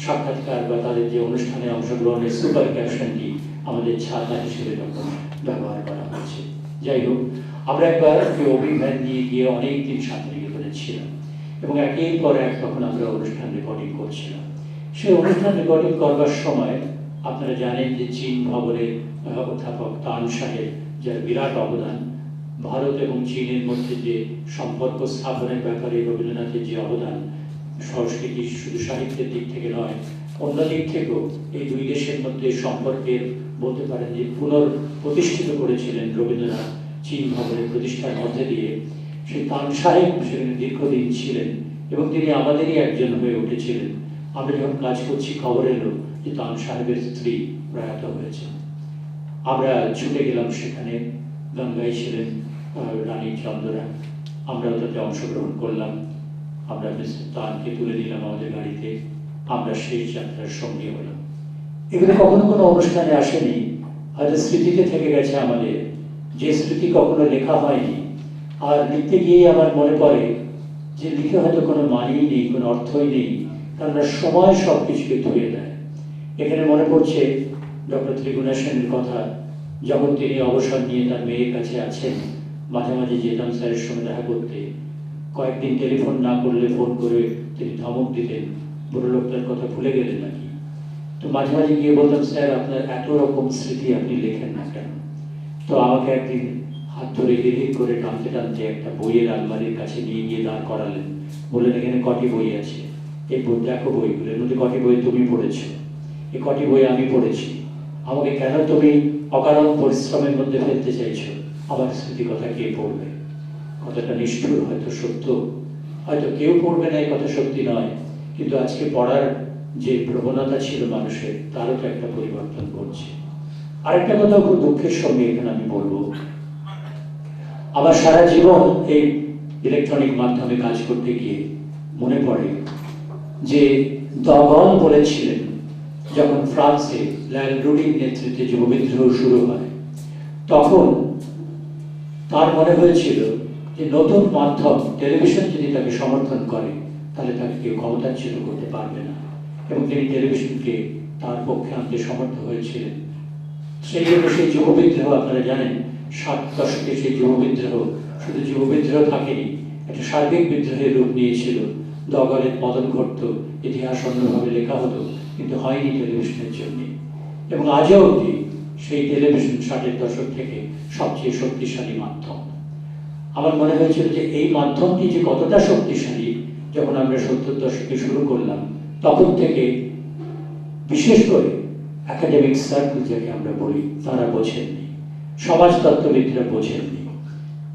সাক্ষাৎকার বা তাদের যে অনুষ্ঠানে অংশগ্রহণের সুপার ক্যাপশনটি আমাদের ছাতা হিসেবে তখন ব্যবহার করা হয়েছে। যাই হোক, আমরা একবার অভিভ্যান নিয়ে গিয়ে অনেক দিন শান্তিনিকেতনে ছিলাম, এবং একের পর এক তখন আমরা অনুষ্ঠান রেকর্ডিং করছিলাম। সেই অনুষ্ঠান রেকর্ডিং করবার সময় আপনারা জানেন যে চীন ভবনের অধ্যাপক তান সাহেব, যার বিরাট অবদান, ভারত এবং চীনের মধ্যে যে সম্পর্ক স্থাপনের ব্যাপারে রবীন্দ্রনাথের যে অবদান, সংস্কৃতি শুধু সাহিত্যের দিক থেকে নয়, অন্য দিক থেকেও এই দুই দেশের মধ্যে সম্পর্কের বলতে পারেন যে পুনঃপ্রতিষ্ঠিত করেছিলেন রবীন্দ্রনাথ চীন ভবনের প্রতিষ্ঠার মধ্যে দিয়ে। সেই তান সাহেব সেখানে দীর্ঘদিন ছিলেন এবং তিনি আমাদেরই একজন হয়ে উঠেছিলেন। আমরা যখন কাজ করছি খবর এলো যে তান সাহেবের স্ত্রী প্রয়াত হয়েছেন। আমরা ছুটে গেলাম সেখানে, গঙ্গায় ছিলেন রানী চন্দরা, আমরা তাতে অংশগ্রহণ করলাম। আমরা মিস্টার তানকে তুলে দিলাম আমাদের গাড়িতে, আমরা শেষ যাত্রার সঙ্গী হলাম। এগুলো কখনো কোনো অনুষ্ঠানে আসেনি, হয়তো স্মৃতিতে থেকে গেছে আমাদের, যে স্মৃতি কখনো লেখা হয়নি। আর লিখতে গিয়ে আমার মনে পড়ে যে লিখে হয়তো কোনো মানেই নেই, কোনো অর্থই নেই, কেননা সময় সব কিছুকে ধুয়ে দেয়। এখানে মনে পড়ছে ডক্টর ত্রিগুণা সেনের কথা, যখন তিনি অবসর নিয়ে তার মেয়ের কাছে আছেন, মাঝে মাঝে যেতাম স্যারের সঙ্গে দেখা করতে। কয়েকদিন টেলিফোন না করলে ফোন করে তিনি ধমক দিতেন, বুড়ো লোকটার কথা ভুলে গেলেন নাকি। তো মাঝে মাঝে গিয়ে বলতাম, স্যার আপনার এত রকম স্মৃতি আপনি লেখেন না কেন? তো আমাকে একদিন হাত ধরে হিড়হিড় করে টানতে টানতে একটা বইয়ের আলমারির কাছে নিয়ে গিয়ে দাঁড় করালেন, বললেন এখানে কটি বই আছে, এই বই দেখো, বইগুলোর মধ্যে কটি বই তুমি পড়েছো, এই কটি বই আমি পড়েছি, আমাকে কেন তুমি অকারণ পরিশ্রমের মধ্যে ফেলতে চাইছো? আমার স্মৃতি কথা কে পড়বে? কথাটা নিষ্ঠুর, হয়তো সত্য, হয়তো কেউ পড়বে না, এই কথা সত্যি নয়, কিন্তু আজকে পড়ার যে প্রবণতা ছিল মানুষের, তারও তো একটা পরিবর্তন করছে। আরেকটা কথা খুব দুঃখের সঙ্গে এখানে আমি বলবো, আমার সারা জীবন এই ইলেকট্রনিক মাধ্যমে কাজ করতে গিয়ে মনে পড়ে যে দগল বলেছিলেন যখন ফ্রান্সে ল্যাল রুডির নেতৃত্বে যুব বিদ্রোহ শুরু হয়, তখন তার মনে হয়েছিল যে নতুন মাধ্যম টেলিভিশন যদি তাকে সমর্থন করে তাহলে তাকে কেউ ক্ষমতাচ্যুত করতে পারবে না, এবং তিনি টেলিভিশনকে তার পক্ষে আনতে সমর্থ হয়েছিলেন। সেই জন্য সেই যুব বিদ্রোহ, আপনারা জানেন 60 দশকে সেই যুব বিদ্রোহ শুধু যুব বিদ্রোহ থাকেনি, একটা সার্বিক বিদ্রোহের রূপ নিয়েছিল। দগলের পতন ঘটত, ইতিহাস অন্যভাবে লেখা হতো, কিন্তু হয়নি টেলিভিশনের জন্য। এবং আজও অবধি সেই টেলিভিশন 60-এর দশক থেকে সবচেয়ে শক্তিশালী মাধ্যম। আমার মনে হয়েছিল যে এই মাধ্যমটি যে কতটা শক্তিশালী, যখন আমরা 70 দশকে শুরু করলাম তখন থেকে বিশেষ করে একাডেমিক সার্কেল যাকে আমরা বলি, তারা বোঝেননি, সমাজতত্ত্ববিদরা বোঝেননি।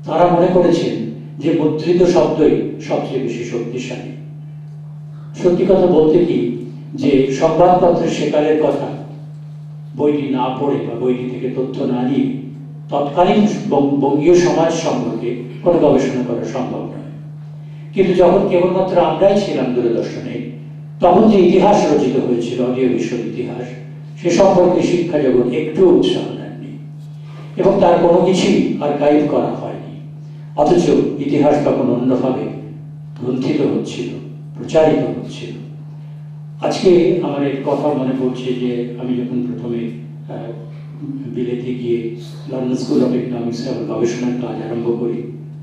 তারা মনে করেছেন যে মুদ্রিত শব্দই সবচেয়ে বেশি শক্তিশালী। সত্যি কথা বলতে কি, যে সংবাদপত্রের সেকালের কথা বইটি না পড়ে বা বইটি থেকে তথ্য না নিয়ে তৎকালীন বঙ্গীয় সমাজ সম্পর্কে কোনো গবেষণা করা সম্ভব নয়। কিন্তু যখন কেবলমাত্র আমরাই ছিলাম দূরদর্শনে, তখন যে ইতিহাস রচিত হয়েছিল, অডিও ভিশুয়াল ইতিহাস, সে সম্পর্কে শিক্ষা জগৎ একটু উৎসাহ দেননি, এবং তার কোনো কিছুই আর্কাইভ করা হয়নি। অথচ ইতিহাস তখন অন্যভাবে গ্রন্থিত হচ্ছিল, প্রচারিত হচ্ছিল। আজকে আমার এক কথা মনে পড়ছে যে আমি যখন প্রথমে বিলেতে গিয়ে লন্ডন স্কুল অফ ইকোনমিক্সে আমার গবেষণার কাজ আরম্ভ করি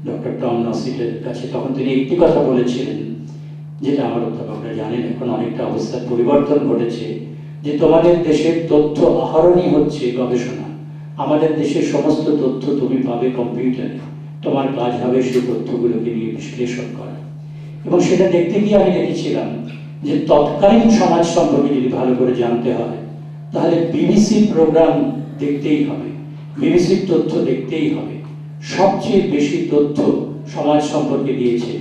ডক্টর টম নসিটের কাছে, তখন তিনি একটি কথা বলেছিলেন যেটা আমার অধ্যাপকরা জানেন, এখন অনেকটা অবস্থার পরিবর্তন ঘটেছে, যে তোমাদের দেশের তথ্য আহরণই হচ্ছে গবেষণা। আমাদের দেশের সমস্ত তথ্য তুমি পাবে কম্পিউটারে, তোমার কাজ হবে সেই তথ্যগুলোকে নিয়ে বিশ্লেষণ করা। এবং সেটা দেখতে গিয়ে আমি দেখেছিলাম যে তৎকালীন সমাজ সম্পর্কে যদি ভালো করে জানতে হয় তাহলে বিবিসি প্রোগ্রাম দেখতেই হবে, বিবিসির তথ্য দেখতেই হবে। সবচেয়ে বেশি তথ্য সমাজ সম্পর্কে দিয়েছে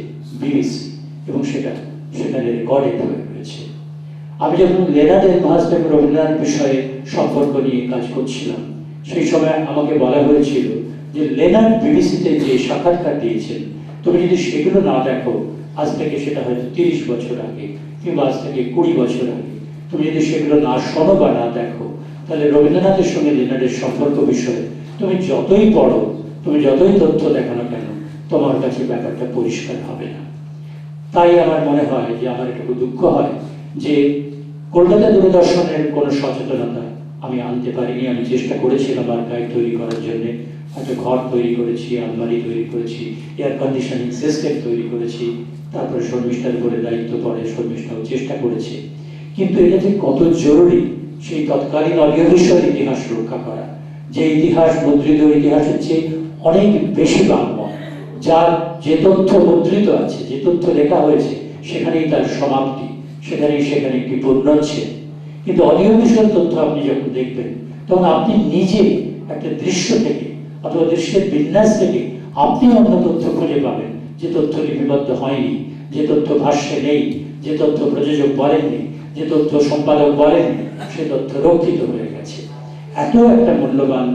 বিবিসি, এবং সেটা সেখানে রেকর্ডেড হয়ে রয়েছে। আমি যখন লেনার্ড এলমহার্স্ট এবং রবীন্দ্রনাথ বিষয়ে সম্পর্ক নিয়ে কাজ করছিলাম, সেই সময় আমাকে বলা হয়েছিল যে লেনার্ড বিবিসিতে যে সাক্ষাৎকার দিয়েছেন, তুমি যদি সেগুলো না দেখো, আজ থেকে সেটা হয়তো 30 বছর আগে কিংবা আজ থেকে 20 বছর আগে, তুমি যদি সেগুলো না শোনো বা না দেখো, তাহলে রবীন্দ্রনাথের সঙ্গে লেনার্ডের সম্পর্ক বিষয়ে তুমি যতই পড়ো, তুমি যতই তথ্য দেখো না কেন, তোমার কাছে ব্যাপারটা পরিষ্কার হবে না। তাই আমার মনে হয় যে আমার একটু দুঃখ হয় যে কলকাতা দূরদর্শনের কোনো সচেতনতা আমি আনতে পারিনি। আমি চেষ্টা করেছিলাম আর্কাইভ তৈরি করার জন্য, একটা ঘর তৈরি করেছি, আলমারি তৈরি করেছি, এয়ার কন্ডিশনিং সিস্টেম তৈরি করেছি, তারপরে শর্মিষ্ঠার উপরে দায়িত্ব পড়ে, শর্মিষ্ঠাও চেষ্টা করেছে। কিন্তু এটা যে কত জরুরি সেই তৎকালীন অডিও ভিজুয়াল ইতিহাস রক্ষা করা, যে ইতিহাস মুদ্রিত ইতিহাসের চেয়ে অনেক বেশি বাংময়, যার যে তথ্য মুদ্রিত আছে, যে তথ্য লেখা হয়েছে, সেখানেই তার সমাপ্তি, সেখানেই একটি পূর্ণচ্ছেদ। কিন্তু অডিও ভিজুয়াল তথ্য আপনি যখন দেখবেন, তখন আপনি নিজে একটা দৃশ্য থেকে অথবা দৃশ্যের বিন্যাস থেকে আপনি অন্য তথ্য খুঁজে পাবেন, যে তথ্য লিপিবদ্ধ হয়নি, যে তথ্য ভাষ্যে নেই, যে তথ্য প্রযোজক বলেননি, যে তথ্য সম্পাদক বলেননি, সে তথ্য রক্ষিত হয়ে গেছে। এত একটা মূল্যবান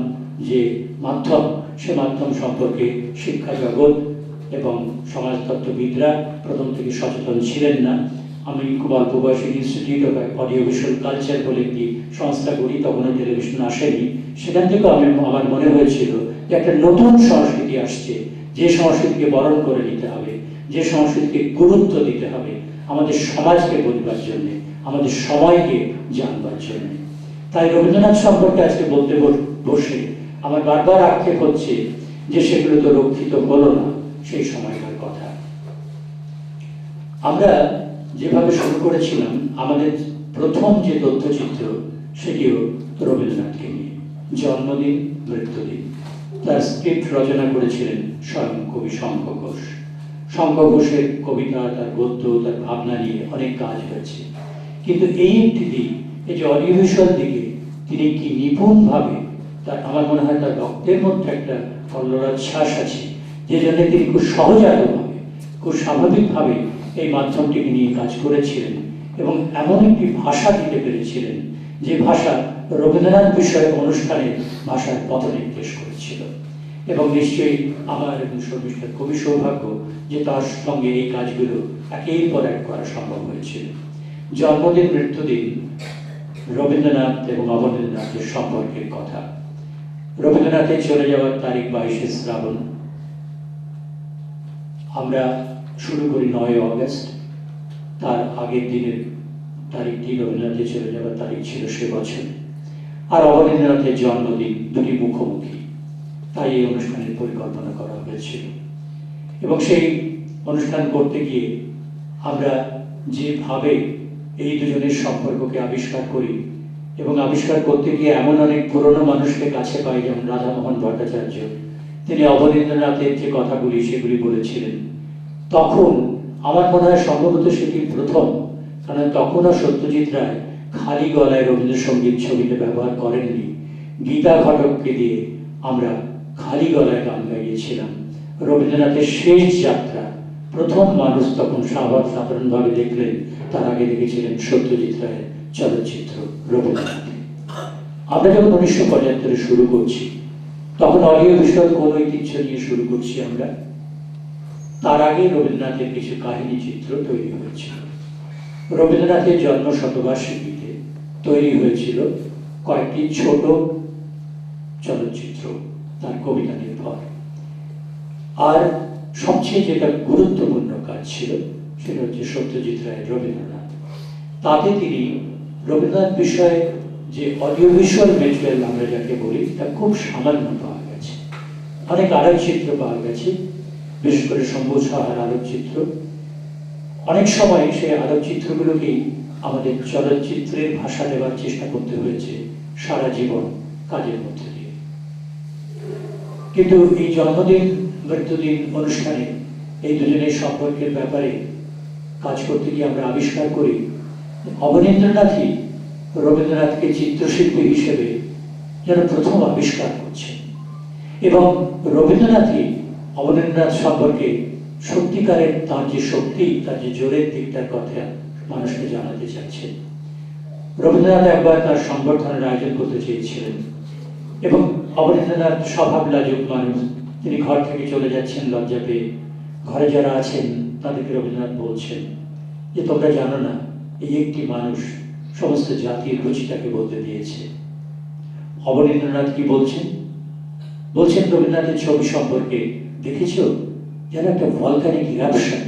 যে মাধ্যম, সে মাধ্যম সম্পর্কে শিক্ষা জগৎ এবং সমাজতত্ত্ববিদরা প্রথম থেকে সচেতন ছিলেন না। আমি খুব অল্প বয়সে institute of audio visual culture বলে একটি সংস্থা করি, তখনও টেলিভিশন আসেনি। সেখান থেকেও আমার মনে হয়েছিল যে একটা নতুন সংস্কৃতি আসছে, যে সংস্কৃতিকে বরণ করে নিতে হবে, যে সংস্কৃতিকে গুরুত্ব দিতে হবে আমাদের সমাজকে বোঝবার জন্য, আমাদের সময়কে জানবার জন্য। তাই রবীন্দ্রনাথ সম্পর্কে আজকে বলতে বসে আমার বারবার আক্ষেপ হচ্ছে যে সেগুলো তো রক্ষিত হলো না সেই সময়কার কথা। আমরা যেভাবে শুরু করেছিলাম, আমাদের প্রথম যে তথ্যচিত্র সেটিও রবীন্দ্রনাথকে নিয়ে। জন্মদিন, মৃত্যুদিন, তার স্ক্রিপ্ট রচনা করেছিলেন স্বয়ং কবি শঙ্খ ঘোষ। শঙ্খ ঘোষের কবিতা, তার গদ্য, তার ভাবনা নিয়ে অনেক কাজ হয়েছে। কিন্তু এই একটি দিক, এই যে অডিও ভিজুয়াল দিকে তিনি কি নিপুণভাবে, তার আমার মনে হয় তার রক্তের মধ্যে একটা কল্লোলাচ্ছ্বাস আছে, যে জন্য তিনি খুব সহজাতভাবে, খুব স্বাভাবিকভাবে এই মাধ্যমটিকে নিয়ে কাজ করেছিলেন এবং এমন একটি ভাষা দিতে পেরেছিলেন যে ভাষা রবীন্দ্রনাথ বিষয়ক অনুষ্ঠানের ভাষার পথ নির্দেশ করেছিল। এবং নিশ্চয়ই আমার এবং শর্মিষ্ঠার খুবই সৌভাগ্য যে তার সঙ্গে এই কাজগুলো একের পর এক করা সম্ভব হয়েছিল। জন্মদিন, মৃত্যুদিন রবীন্দ্রনাথ এবং অবনীন্দ্রনাথের সম্পর্কের কথা। রবীন্দ্রনাথের চলে যাওয়ার তারিখ 22শে শ্রাবণ। আমরা শুরু করি 9 অগস্ট। তার আগের দিনের তারিখটি রবীন্দ্রনাথের চলে যাওয়ার তারিখ ছিল সে বছর। আর অবনীন্দ্রনাথের জন্মদিন, দুটি মুখোমুখি, তাই এই অনুষ্ঠানের পরিকল্পনা করা হয়েছিল। এবং সেই অনুষ্ঠান করতে গিয়ে আমরা যেভাবে এই দুজনের সম্পর্ককে আবিষ্কার করি এবং আবিষ্কার করতে গিয়ে এমন অনেক পুরনো মানুষকে কাছে পাই, যেমন রাধামোহন ভট্টাচার্য। তিনি অবনীন্দ্রনাথের যে কথাগুলি সেগুলি বলেছিলেন। তখন আমার মনে হয় সম্ভবত সেটি প্রথম, কারণ তখনও সত্যজিৎ রায় খালি গলায় রবীন্দ্রসঙ্গীত ছবিতে ব্যবহার করেননি। গীতা ঘটককে দিয়ে আমরা খালি গলায় গান গাইয়েছিলাম। রবীন্দ্রনাথের শেষ যাত্রা প্রথম মানুষ তখন সাধারণভাবে দেখলেন, তার আগে দেখেছিলেন সত্যজিৎ রায়ের চলচ্চিত্র রবীন্দ্রনাথ। আমরা যখন 1975 শুরু করছি, তখন অডিও ভিজুয়াল কোন ঐতিহ্য নিয়ে শুরু করছি আমরা। তার আগে রবীন্দ্রনাথের কিছু কাহিনী চিত্র তৈরি হয়েছিল। রবীন্দ্রনাথের জন্ম শতবার্ষিকীতে তৈরি হয়েছিল কয়েকটি ছোট চলচ্চিত্র তার কবিতা নির্ভর। আর সবচেয়ে যেটা গুরুত্বপূর্ণ কাজ ছিল সেটা হচ্ছে সত্যজিৎ রায়ের রবীন্দ্রনাথ। তাতে তিনি রবীন্দ্রনাথ বিষয়ে যে অডিও ভিজুয়াল মেটেরিয়াল আমরা যাকে বলি, তা খুব সামান্য পাওয়া গেছে। অনেক আলোকচিত্র পাওয়া গেছে, বিশেষ করে শম্ভু সাহার আলোকচিত্র, অনেক সময় সেই আলোকচিত্রগুলোকেই আমাদের চলচ্চিত্রের ভাষা দেওয়ার চেষ্টা করতে হয়েছে সারা জীবন কাজের মধ্যে দিয়ে। কিন্তু এই জন্মদিন মৃত্যুদিন অনুষ্ঠানে এই দুজনের সম্পর্কের ব্যাপারে কাজ করতে গিয়ে আমরা আবিষ্কার করি অবনীন্দ্রনাথই রবীন্দ্রনাথকে চিত্রশিল্পী হিসেবে যেন প্রথম আবিষ্কার করছেন, এবং রবীন্দ্রনাথই অবনীন্দ্রনাথ সম্পর্কে সত্যিকারের তার যে শক্তি, তার যে জোরের দিকটার কথা মানুষকে জানাতে চাচ্ছেন। রবীন্দ্রনাথ একবার তার সংবর্ধনার আয়োজন করতে চেয়েছিলেন, এবং অবনীন্দ্রনাথ স্বভাব লাজুক মানুষ, তিনি ঘর থেকে চলে যাচ্ছেন লজ্জা পেয়ে। ঘরে যারা আছেন তাদেরকে রবীন্দ্রনাথ বলছেন যে তোমরা জানো না এই একটি মানুষ সমস্ত জাতির রুচিটাকে বদলে দিয়েছে। অবনীন্দ্রনাথ কি বলছেন? বলছেন রবীন্দ্রনাথের ছবি সম্পর্কে, দেখেছ যেন একটা ভলকানিক ইরাপশন,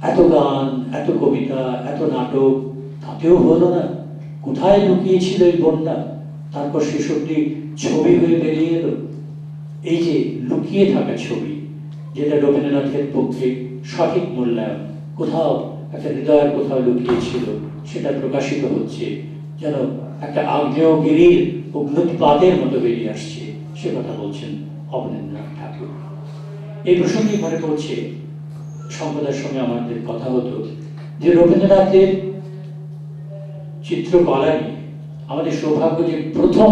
এত গান, এত কবিতা, এত নাটক, তাতেও হলো না। কোথায় লুকিয়েছিল এই বন্যা? তারপর সেসবটি ছবি হয়ে বেরিয়ে এলো। এই যে লুকিয়ে থাকা ছবি, যেটা রবীন্দ্রনাথের পক্ষে সঠিক মূল্যায়ন, কোথাও একটা হৃদয়ের কোথাও লুকিয়েছিল, সেটা প্রকাশিত হচ্ছে, যেন একটা আগ্নেয়গিরির অগ্নুৎপাতের মতো বেরিয়ে আসছে, সে কথা বলছেন অবনীন্দ্রনাথ ঠাকুর। এই প্রসঙ্গে মনে পড়ছে সম্পদার সঙ্গে আমাদের কথা হতো যে রবীন্দ্রনাথের চিত্রকলা নিয়ে আমাদের সৌভাগ্য যে প্রথম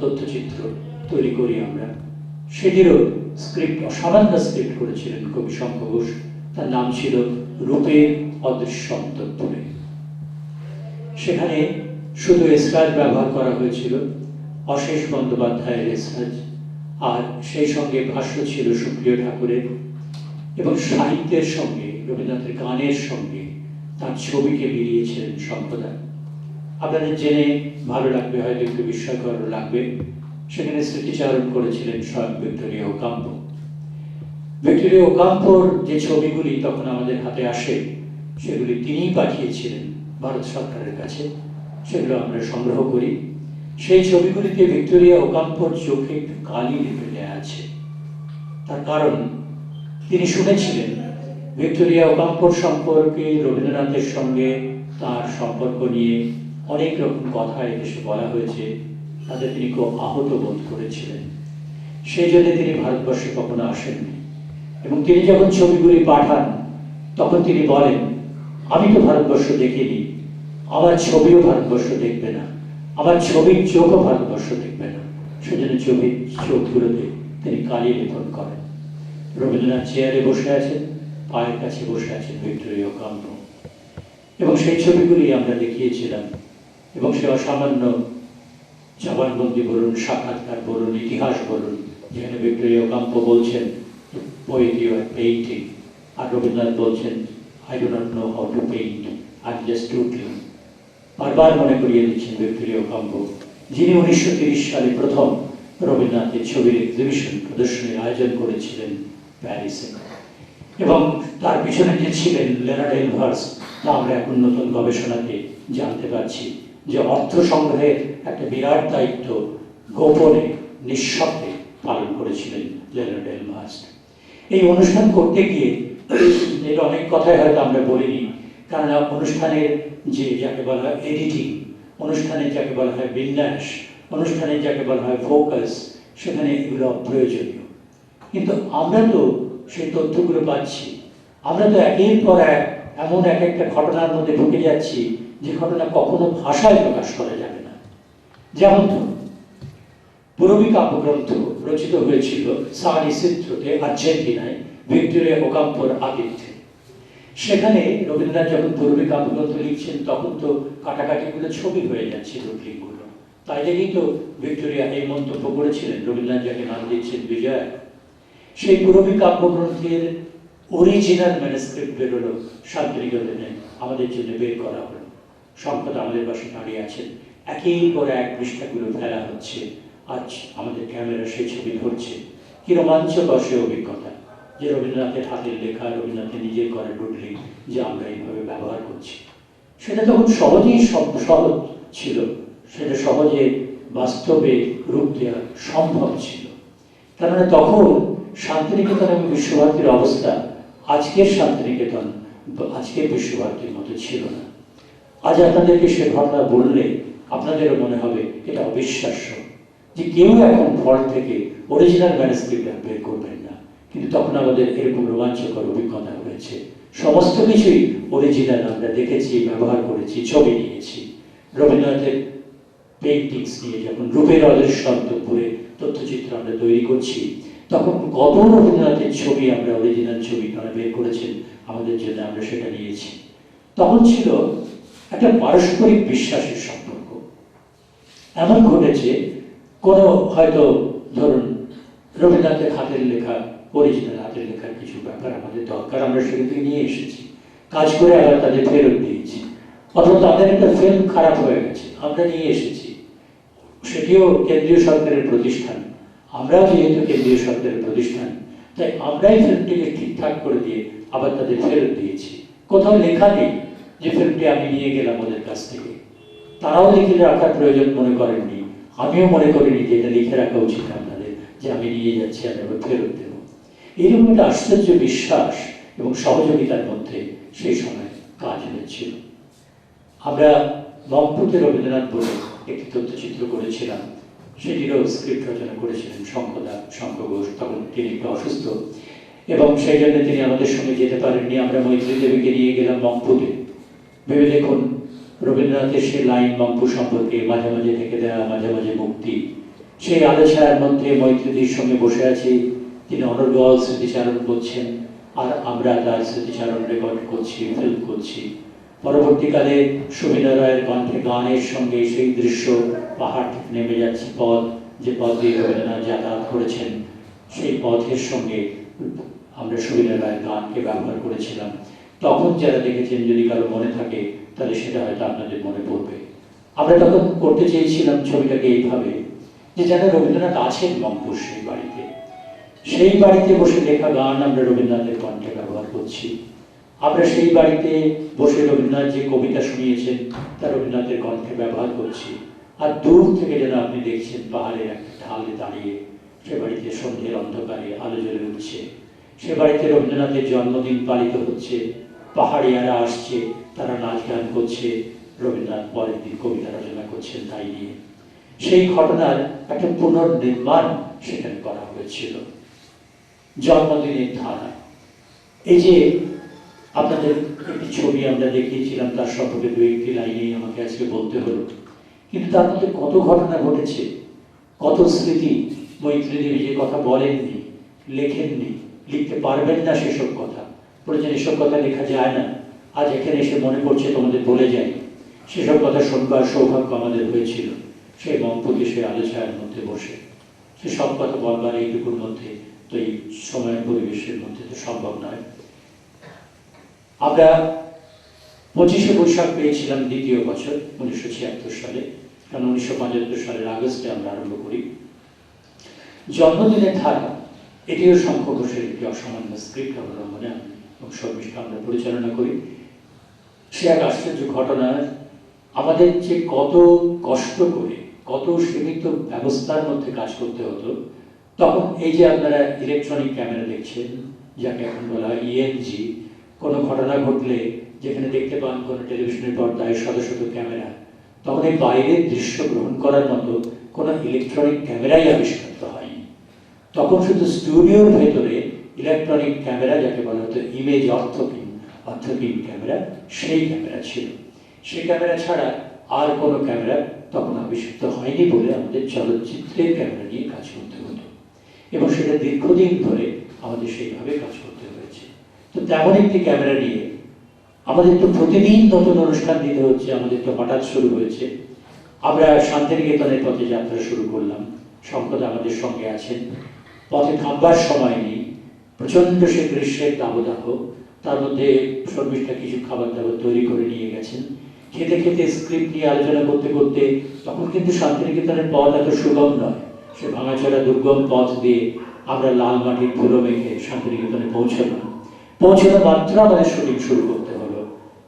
তথ্যচিত্র তৈরি করি আমরা, সেটিরও স্ক্রিপ্ট, অসামান্য স্ক্রিপ্ট করেছিলেন কবি শঙ্খ ঘোষ। তার নাম ছিল রূপের অদৃশ্য অন্তঃপুরে। সেখানে শুধু এসরাজ ব্যবহার করা হয়েছিল, অশেষ বন্দ্যোপাধ্যায়ের এসরাজ, আর সেই সঙ্গে ভাষ্য ছিল সুপ্রিয় ঠাকুরের, এবং সাহিত্যের সঙ্গে রবীন্দ্রনাথের গানের সঙ্গে তার ছবিকে মিলিয়েছিলেন শঙ্কদা। আপনাদের জেনে ভালো লাগবে, হয়তো একটু বিস্ময়কর লাগবে, সেখানে স্মৃতিচারণ করেছিলেন স্বয়ং ভিক্টোরিয়া ওকাম্পো। ভিক্টোরিয়া ওকাম্পোর যে ছবিগুলি তখন আমাদের হাতে আসে, সেগুলি তিনিই পাঠিয়েছিলেন ভারত সরকারের কাছে, সেগুলো আমরা সংগ্রহ করি। সেই ছবিগুলিতে ভিক্টোরিয়া ওকাম্পোর চোখে একটু কালি লেপে দেওয়া আছে। তার কারণ, তিনি শুনেছিলেন ভিক্টোরিয়া ওকাম্পোর সম্পর্কে রবীন্দ্রনাথের সঙ্গে তার সম্পর্ক নিয়ে অনেক রকম কথা এদেশে বলা হয়েছে, তাতে তিনি খুব আহত বোধ করেছিলেন। সেই জন্য তিনি ভারতবর্ষে কখনো আসেননি, এবং তিনি যখন ছবিগুলি পাঠান তখন তিনি বলেন, আমি তো ভারতবর্ষ দেখিনি, আমার ছবিও ভারতবর্ষ দেখবে না, আমার ছবির চোখও ভারতবর্ষ দেখবে না। সেজন্য ছবির চোখগুলোতে তিনি কালি লেপন করেন। রবীন্দ্রনাথ চেয়ারে বসে আছেন, পায়ের কাছে বসে আছেন ভিক্টোরিয়া ওকাম্পো, এবং সেই ছবিগুলি আমরা দেখিয়েছিলাম। এবং সে অসামান্য জবানবন্দি বলুন, সাক্ষাৎকার বলুন, ইতিহাস বলুন, যেখানে ভিক্টোরিয়া ওকাম্পো বলছেন পোয়েট ইউ আর পেইন্টিং, আর রবীন্দ্রনাথ বলছেন I do not know how to paint, I am just doodling. বারবার মনে করিয়ে দিচ্ছেন ভিক্টোরিয়া ওকাম্পো, যিনি 1930 সালে প্রথম রবীন্দ্রনাথের ছবির এক্সিবিশন প্রদর্শনীর আয়োজন করেছিলেন প্যারিসে, এবং তার পিছনে যে ছিলেন লেনার্ড এলভার্স, তা আমরা এখন নতুন গবেষণাতে জানতে পারছি যে অর্থ সংগ্রহের একটা বিরাট দায়িত্ব গোপনে নিঃশব্দে পালন করেছিলেন লেনার্ড এলভার্স। এই অনুষ্ঠান করতে গিয়ে এর অনেক কথাই হয়তো আমরা বলিনি, কারণ অনুষ্ঠানের যে যাকে বলা হয় এডিটিং, অনুষ্ঠানের যাকে বলা হয় বিন্যাস, অনুষ্ঠানের যাকে বলা হয় ফোকাস, সেখানে এগুলো অপ্রয়োজনীয়। কিন্তু আমরা তো সেই তথ্যগুলো পাচ্ছি, আমরা তো একের পর এক এমন এক একটা ঘটনার মধ্যে ঢুকে যাচ্ছি যে ঘটনা কখনো ভাষায় প্রকাশ করা যাবে না। যেমন পূরবী কাব্যগ্রন্থ রচিত হয়েছিল সান ইসিদ্রোতে, আর্জেন্টিনায়, ভিক্টোরিয়া ওকাম্পোর আতিথ্যে। সেখানে রবীন্দ্রনাথ যখন পূরবী কাব্যগ্রন্থ লিখছেন তখন তো কাটাকাটিগুলো ছবি হয়ে যাচ্ছে রুটলিংগুলো, তাই জন্যই তো ভিক্টোরিয়া এই মন্তব্য করেছিলেন, রবীন্দ্রনাথ যাকে নাম দিচ্ছেন বিজয়। সেই পূরবী কাব্যগ্রন্থের অরিজিনাল ম্যানুস্ক্রিপ্ট বেরোলো শান্তিনিকেতনে, আমাদের জন্য বের করা হলো। সম্পদ আমাদের পাশে দাঁড়িয়ে আছেন, একের পর এক পৃষ্ঠাগুলো ফেলা হচ্ছে, আজ আমাদের ক্যামেরা সেই ছবি ধরছে। কি রোমাঞ্চকর সে অভিজ্ঞতা যে রবীন্দ্রনাথের হাতের লেখা, রবীন্দ্রনাথের নিজের করা ডুডলিং যে আমরা এইভাবে ব্যবহার করছি, সেটা তখন সহজেই সহজ ছিল, সেটা সহজে বাস্তবে রূপ দেওয়া সম্ভব ছিল। কেননা তখন শান্তিনিকেতন এবং বিশ্বভারতীর অবস্থা আজকের শান্তিনিকেতন আজকের বিশ্বভারতীর মতো ছিল না। আজ আপনাদেরকে সে ঘটনা বললে আপনাদেরও মনে হবে এটা অবিশ্বাস্য যে কেউ এখন ফল্ট থেকে অরিজিনাল ম্যানুস্ক্রিপ্ট বের করবেন না, কিন্তু তখন আমাদের এরকম রোমাঞ্চকর অভিজ্ঞতা হয়েছে। সমস্ত কিছুই অরিজিনাল আমরা দেখেছি, ব্যবহার করেছি, ছবি নিয়েছি। রবীন্দ্রনাথের পেইন্টিংস নিয়ে যখন রূপের অদৃশ্য অন্তঃপুরে তথ্যচিত্র আমরা তৈরি করছি, তখন কত রবীন্দ্রনাথের ছবি আমরা অরিজিনাল ছবি তারা বের করেছেন আমাদের জন্য, আমরা সেটা নিয়েছি। তখন ছিল একটা পারস্পরিক বিশ্বাসের সম্পর্ক। এমন ঘটেছে কোনো হয়তো ধরুন রবীন্দ্রনাথের হাতের লেখা, অরিজিনাল হাতের লেখার কিছু ব্যাপার আমাদের দরকার, আমরা সেখান থেকে নিয়ে এসেছি, কাজ করে আবার তাদের ফেরত দিয়েছি। অথবা তাদের একটা ফিল্ম খারাপ হয়ে গেছে, আমরা নিয়ে এসেছি, সেটিও কেন্দ্রীয় সরকারের প্রতিষ্ঠান, আমরাও যেহেতু কেন্দ্রীয় সরকারের প্রতিষ্ঠান, তাই আমরাই ফিল্মটিকে ঠিকঠাক করে দিয়ে আবার তাদের ফেরত দিয়েছি। কোথাও লেখা নেই যে ফিল্মটি আমি নিয়ে গেলাম ওদের কাছ থেকে, তারাও লিখে রাখার প্রয়োজন মনে করেননি, আমিও মনে করিনি যে এটা লিখে রাখা উচিত আপনাদের, যে আমি নিয়ে যাচ্ছি আমি আবার ফেরত দেব। এইরকম একটা আশ্চর্য বিশ্বাস এবং সহযোগিতার মধ্যে সেই সময় কাজ হয়েছিল। আমরা মংপুতে রবীন্দ্রনাথ বলে একটি তথ্যচিত্র করেছিলাম, সেটিরও স্ক্রিপ্ট রচনা করেছিলেন শঙ্খ ঘোষ। তখন তিনি একটু অসুস্থ এবং সেই জন্য তিনি আমাদের সঙ্গে যেতে পারেননি। আমরা মৈত্রী দেবীকে নিয়ে গেলাম মংপুতে। ভেবে দেখুন, রবীন্দ্রনাথের সে লাইন মংপু সম্পর্কে, মাঝে মাঝে থেকে দেওয়া, মাঝে মাঝে মুক্তি, সেই আলোচনার মধ্যে মৈত্রীদের সঙ্গে বসে আছি, তিনি অনর্গল স্মৃতিচারণ করছেন আর আমরা তার স্মৃতিচারণ রেকর্ড করছি, ফিল্ম করছি। পরবর্তীকালে সুবিনা রায়ের কণ্ঠে গানের সঙ্গে সেই দৃশ্য, পাহাড় থেকে নেমে যাচ্ছে পথ, যে পথ দিয়ে রবীন্দ্রনাথ যাতায়াত করেছেন, সেই পথের সঙ্গে আমরা সুবিনা রায়ের গানকে ব্যবহার করেছিলাম। তখন যারা দেখেছেন, যদি কারো মনে থাকে তাহলে সেটা হয়তো আপনাদের মনে পড়বে। আমরা তখন করতে চেয়েছিলাম ছবিটাকে এইভাবে যে যেন রবীন্দ্রনাথ আছেন মংপুর সেই বাড়িতে, সেই বাড়িতে বসে লেখা গান আমরা রবীন্দ্রনাথের কণ্ঠে ব্যবহার করছি। আমরা সেই বাড়িতে বসে রবীন্দ্রনাথ যে কবিতা শুনিয়েছেন তা রবীন্দ্রনাথের কণ্ঠে ব্যবহার করছি। আর দূর থেকে যেন আপনি দেখছেন পাহাড়ের একটা ঢালে দাঁড়িয়ে সে বাড়িতে সন্ধ্যের অন্ধকারে আলো জ্বলে উঠছে, সে বাড়িতে রবীন্দ্রনাথের জন্মদিন পালিত হচ্ছে, পাহাড়িয়ারা আসছে, তারা নাচ গান করছে, রবীন্দ্রনাথ পরের দিন কবিতা রচনা করছেন তাই নিয়ে। সেই ঘটনার একটা পুনর্নির্মাণ সেখানে করা হয়েছিল। জন্মদিনের ধারা, এই যে আপনাদের একটি ছবি আমরা দেখিয়েছিলাম, তার সম্পর্কে দু একটি লাইনেই আমাকে আজকে বলতে হলো, কিন্তু তার মধ্যে কত ঘটনা ঘটেছে, কত স্মৃতি। মৈত্রী দেবী যে কথা বলেননি, লেখেননি, লিখতে পারবেন না সেসব কথা, বলেছেন এসব কথা লেখা যায় না, আজ এখানে এসে মনে পড়ছে তোমাদের বলে যাই। সেসব কথা শুনবার সৌভাগ্য আমাদের হয়েছিল সেই মংপুকে সেই আলোচনার মধ্যে বসে। সে সব কথা বলবার এইটুকুর মধ্যে তো এই সময়ের পরিবেশের মধ্যে তো সম্ভব নয়। আমরা 25শে বৈশাখ পেয়েছিলাম দ্বিতীয় বছর 1976 সালে, কারণ 1975 সালের আগস্টে আমরা আরম্ভ করি। জন্মদিনের ধারা, এটিও শঙ্খ ঘোষের একটি অসামান্য স্ক্রিপ্ট অবলম্বনে এবং শর্মিষ্ঠা আমরা পরিচালনা করি। সে এক আশ্চর্য ঘটনা, আমাদের যে কত কষ্ট করে, কত সীমিত ব্যবস্থার মধ্যে কাজ করতে হতো। তখন এই যে আপনারা ইলেকট্রনিক ক্যামেরা দেখছেন, যাকে এখন বলা হয় ইএনজি, কোনো ঘটনা ঘটলে যেখানে দেখতে পান কোনো টেলিভিশনের পর্দায় শত শত ক্যামেরা, তখন এই বাইরের দৃশ্য গ্রহণ করার মতো কোনো ইলেকট্রনিক ক্যামেরাই আবিষ্কৃত হয়নি। তখন শুধু স্টুডিওর ভেতরে ইলেকট্রনিক ক্যামেরা, যাকে বলা হতো ইমেজ অর্থহীন ক্যামেরা, সেই ক্যামেরা ছিল। সেই ক্যামেরা ছাড়া আর কোনো ক্যামেরা তখন আবিষ্কৃত হয়নি বলে আমাদের চলচ্চিত্রের ক্যামেরা নিয়ে কাজ করতে হতো এবং সেটা দীর্ঘদিন ধরে আমাদের সেইভাবে কাজ করতে হয়েছে। তো তেমন একটি ক্যামেরা নিয়ে আমাদের তো প্রতিদিন নতুন অনুষ্ঠান দিতে হচ্ছে। আমাদের তো হঠাৎ শুরু হয়েছে, আমরা শান্তিনিকেতনের পথে যাত্রা শুরু করলাম, শঙ্করদা আমাদের সঙ্গে আছেন, পথে থামবার সময় নেই, প্রচণ্ড সে গ্রীষ্মের দাবদাহ, তার মধ্যে শর্মিষ্ঠা কিছু খাবার দাবার তৈরি করে নিয়ে গেছেন। খেতে খেতে স্ক্রিপ্ট নিয়ে আলোচনা করতে করতে, তখন কিন্তু শান্তিনিকেতনের পথ এত সুগম নয়, সে ভাঙাচোরা দুর্গম পথ দিয়ে আমরা লাল মাটির ধুলো মেখে শান্তিনিকেতনে পৌঁছানো মাত্র আমাদের শুটিং শুরু করতে হলো,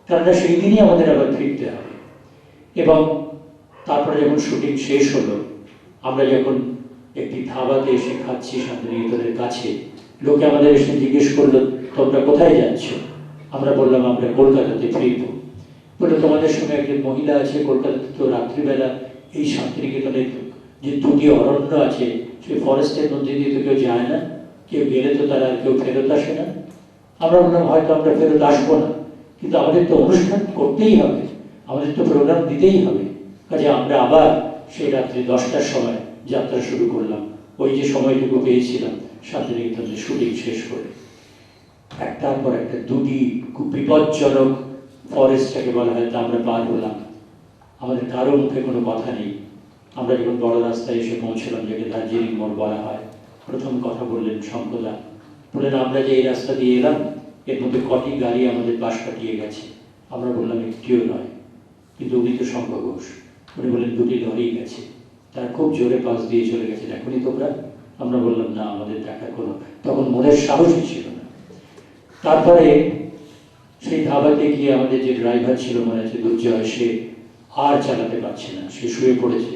কারণ সেই দিনই আমাদের আবার ফিরতে হবে। এবং তারপরে যখন শুটিং শেষ হলো, আমরা যখন একটি ধাবাতে এসে খাচ্ছি শান্তিনিকেতনের কাছে, লোকে আমাদের এসে জিজ্ঞেস করলো তোমরা কোথায় যাচ্ছ? আমরা বললাম আমরা কলকাতাতে ফিরব। বলে তোমাদের সঙ্গে একজন মহিলা আছে কলকাতাতে, তো রাত্রিবেলা এই শান্তিনিকেতনের যে দুটি অরণ্য আছে সেই ফরেস্টের মধ্যে দিয়ে তো কেউ যায় না, কেউ গেলে তো তারা কেউ ফেরত আসে না। আমরা বললাম হয়তো আমরা ফেরত আসবো না, কিন্তু আমাদের তো অনুষ্ঠান করতেই হবে, আমাদের তো প্রোগ্রাম দিতেই হবে। কাজে আমরা আবার সেই রাত্রি 10টার সময় যাত্রা শুরু করলাম, ওই যে সময়টুকু পেয়েছিলাম শান্তিনিকেতনের শুটিং শেষ করে। একটার পর একটা দুটি খুব বিপজ্জনক ফরেস্টটাকে বলা হয়, তা আমরা পার হলাম। আমাদের কারো মুখে কোনো কথা নেই। আমরা যখন বড় রাস্তায় এসে পৌঁছলাম, যেটা দার্জিলিং মোড় বলা হয়, প্রথম কথা বললেন শঙ্কদা, বললেন আমরা যে এই রাস্তা দিয়ে এলাম এর মধ্যে কটি গাড়ি আমাদের পাশ কাটিয়ে গেছে। আমরা বললাম একটিও নয়, কিন্তু উনি তো শঙ্খ ঘোষ, উনি বললেন দুটি লরি গেছে, তারা খুব জোরে পাশ দিয়ে চলে গেছে, এখনই তোমরা? আমরা বললাম না, আমাদের দেখার কোনো তখন মনের সাহসই ছিল না। তারপরে সেই ধাবাতে গিয়ে আমাদের যে ড্রাইভার ছিল মনে আছে দুর্জয়, সে আর চালাতে পারছে না, সে শুয়ে পড়েছে।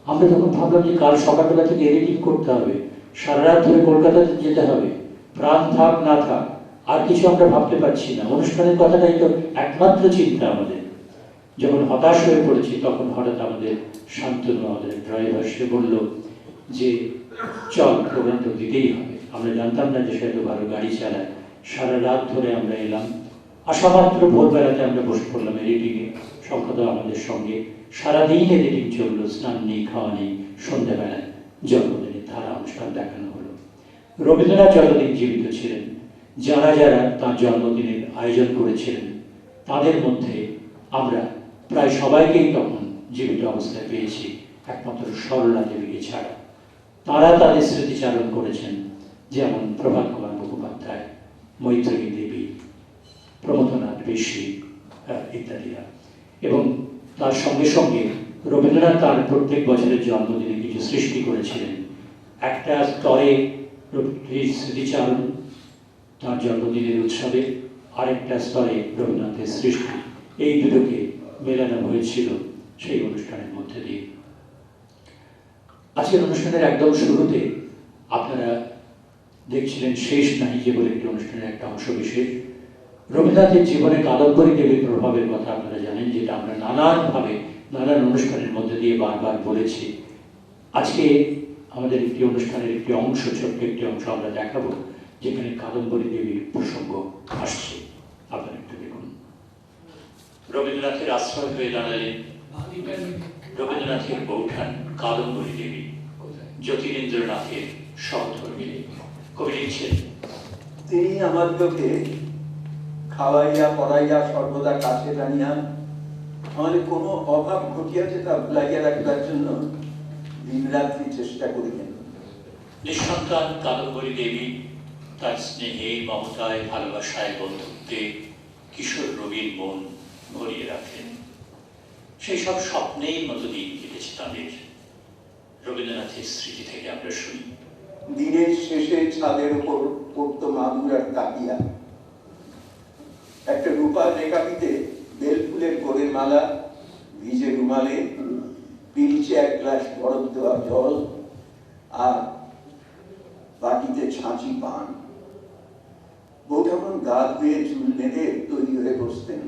আমরা তখন ভাবলাম যে কাল সকালবেলা থেকে এডিটিং করতে হবে, সারা রাত ধরে কলকাতাতে যেতে হবে, প্রাণ থাক না থাক আর কিছু আমরা ভাবতে পারছি না, অনুষ্ঠানের কথাটাই তো একমাত্র চিন্তা আমাদের। যখন হতাশ হয়ে পড়েছি তখন হঠাৎ আমাদের শান্তনু, আমাদের ড্রাইভার, সে বলল যে চল, প্রোগ্রাম তো দিতেই হবে। আমরা জানতাম না যে সে এত ভালো গাড়ি চালায়। সারা রাত ধরে আমরা এলাম, আসামাত্র ভোরবেলাতে আমরা বসে পড়লাম এডিটিংয়ে, শঙ্কদা আমাদের সঙ্গে। সারাদিন এডিটিং চললো, স্নান নেই, খাওয়া নেই। সন্ধ্যাবেলায় জন্মদিনের ধারা অনুষ্ঠান দেখানো হলো। রবীন্দ্রনাথ যতদিন জীবিত ছিলেন, যারা যারা তার জন্মদিনের আয়োজন করেছিলেন, তাদের মধ্যে আমরা প্রায় সবাইকেই তখন জীবিত অবস্থায় পেয়েছি, একমাত্র সরলা দেবীকে ছাড়া। তারা তাদের স্মৃতিচারণ করেছেন, যেমন প্রভাত কুমার মুখোপাধ্যায়, মৈত্রেয়ী দেবী, প্রমথনাথ ঋষি ইত্যাদিরা। এবং তার সঙ্গে সঙ্গে রবীন্দ্রনাথ তার প্রত্যেক বছরের জন্মদিনে কিছু সৃষ্টি করেছিলেন। একটা স্তরে স্মৃতিচারণ তার জন্মদিনের উৎসবে, আরেকটা স্তরে রবীন্দ্রনাথের সৃষ্টি, এই দুটোকে মেলানো হয়েছিল সেই অনুষ্ঠানের মধ্যে দিয়ে। আজকের অনুষ্ঠানের একদম শুরুতে আপনারা দেখছিলেন শেষ নাহিকে বলে একটি অনুষ্ঠানের একটা অংশ বিশেষ। রবীন্দ্রনাথের জীবনে কাদম্বরী দেবীর প্রভাবের কথা আপনারা জানেন, যেটা আমরা নানানভাবে নানান অনুষ্ঠানের মধ্যে দিয়ে বারবার বলেছি। আজকে আমাদের একটি অনুষ্ঠানের একটি অংশ, ছোট্ট একটি অংশ আমরা দেখাবো, যেখানে কাদম্বরী দেবীর প্রসঙ্গ আসছে। আপনারা একটু দেখুন। রবীন্দ্রনাথের আশ্রয় হয়ে দাঁড়ালেন রবীন্দ্রনাথের বৌঠান কাদম্বরী দেবী, জ্যোতিরিন্দ্রনাথের সহধর্মিণী। কবি লিখছেন, তিনি আমাদেরকে খাওয়াইয়া পড়াইয়া সর্বদা কাছে টানিয়া আমাদের কোনো অভাব ঘটিয়াছে তা ভুলাইয়া রাখবার জন্য দিনরাত্রি চেষ্টা করিলেন। নিঃসন্তান কাদম্বরী দেবী তার স্নেহে, মমতায়, ভালোবাসায়, বন্ধুত্বে কিশোর রবির মন ভরিয়ে রাখেন। সেই সব স্বপ্নেই মতো দিন কেটেছে তাদের। রবীন্দ্রনাথের স্মৃতি থেকে আমরা শুনি। দিনের শেষে ছাদের উপর পড়তো মাদুর আর তাকিয়া, একটা রূপার রেখাপিতে বেলফুলের গোড়ের মালা, ভিজে রুমালে পিলচে এক গ্লাস বরফ দেওয়া জল, আর বাটিতে ছাঁচি পান। বউ ঠাকুর গা ধুয়ে চুল বেঁধে তৈরি হয়ে বসতেন।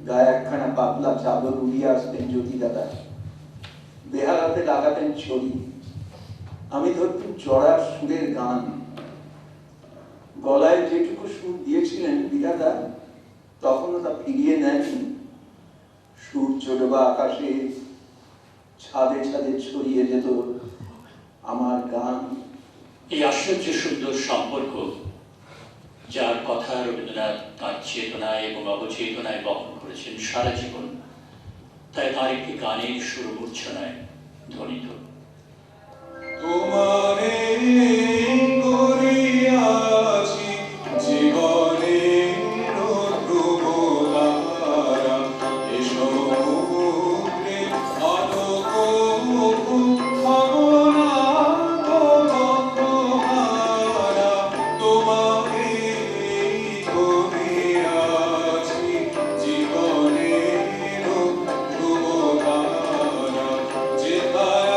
গায়ে একখানা পাতলা চাদর উড়িয়ে আসতেন জ্যোতি দাদা, বেহালাতে লাগাতেন ছড়ি। আমি ধরতুম চড়া সুরের গান। গলায় যেটুকু সুর দিয়েছিলেন বিধাতা, তখনও তা ফিরিয়ে নেননি। সুর চড়বা আকাশে, ছাদে ছাদে ছড়িয়ে যেত আমার গান। এই আশ্চর্য সুন্দর সম্পর্ক, যার কথা রবীন্দ্রনাথ তাঁর চেতনায় এবং অবচেতনায় বহন করেছেন সারা জীবন, তাই তাঁর একটি গানের সুরমূর্ছনায় ধ্বনিত। তোমারে করিয়াছি জীবনের ধ্রুবতারা, এ সমুদ্রে আলোক ভাবনা তোমারা। তোমারে করিয়াছি জীবনের ধ্রুবতারা, যেথায়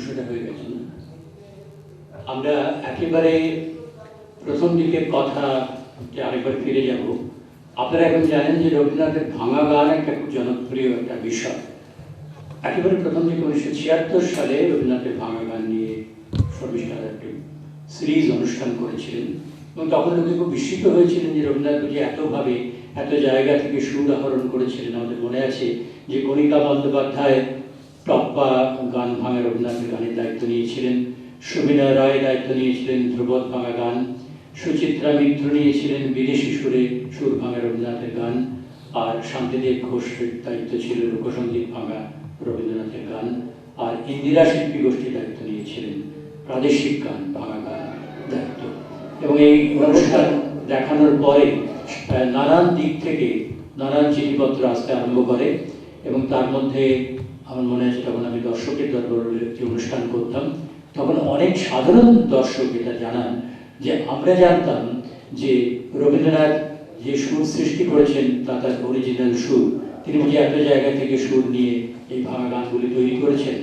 অংশটা হয়ে গেছে না? আমরা একেবারে প্রথম দিকের কথা আরেকবার ফিরে যাব। আপনারা এখন জানেন যে রবীন্দ্রনাথের ভাঙা গান একটা খুব জনপ্রিয় একটা বিষয়। একেবারে প্রথম দিকে 1976 সালে রবীন্দ্রনাথের ভাঙা গান নিয়ে শর্মিষ্ঠা একটি সিরিজ অনুষ্ঠান করেছিলেন, এবং তখন লোকে খুব বিস্মিত হয়েছিলেন যে রবীন্দ্রনাথ যে এতভাবে এত জায়গা থেকে সুর আহরণ করেছিলেন। আমাদের মনে আছে যে কণিকা বন্দ্যোপাধ্যায় টপ্পা গান ভাঙা রবীন্দ্রনাথের গানের দায়িত্ব নিয়েছিলেন, সুবিনয় রায় দায়িত্ব নিয়েছিলেন ধ্রুপদ ভাঙা গান, সুচিত্রা মিত্র নিয়েছিলেন বিদেশি সুরে সুর ভাঙা রবীন্দ্রনাথের গান, আর শান্তিদেব ঘোষের দায়িত্ব ছিল লোকসঙ্গীত ভাঙা রবীন্দ্রনাথের গান, আর ইন্দিরা শিল্পী গোষ্ঠীর দায়িত্ব নিয়েছিলেন প্রাদেশিক গান ভাঙা গান দায়িত্ব। এবং এই অনুষ্ঠান দেখানোর পরে নানান দিক থেকে নানান চিঠিপত্র আসতে আরম্ভ করে, এবং তার মধ্যে আমার মনে আছে তখন আমি দর্শকের দরবারে একটি অনুষ্ঠান করতাম, তখন অনেক সাধারণ দর্শক এটা জানান যে আমরা জানতাম যে রবীন্দ্রনাথ যে সুর সৃষ্টি করেছেন তা তার অরিজিনাল সুর, তিনি বুঝি এত জায়গা থেকে সুর নিয়ে এই ভাঙা গানগুলি তৈরি করেছেন।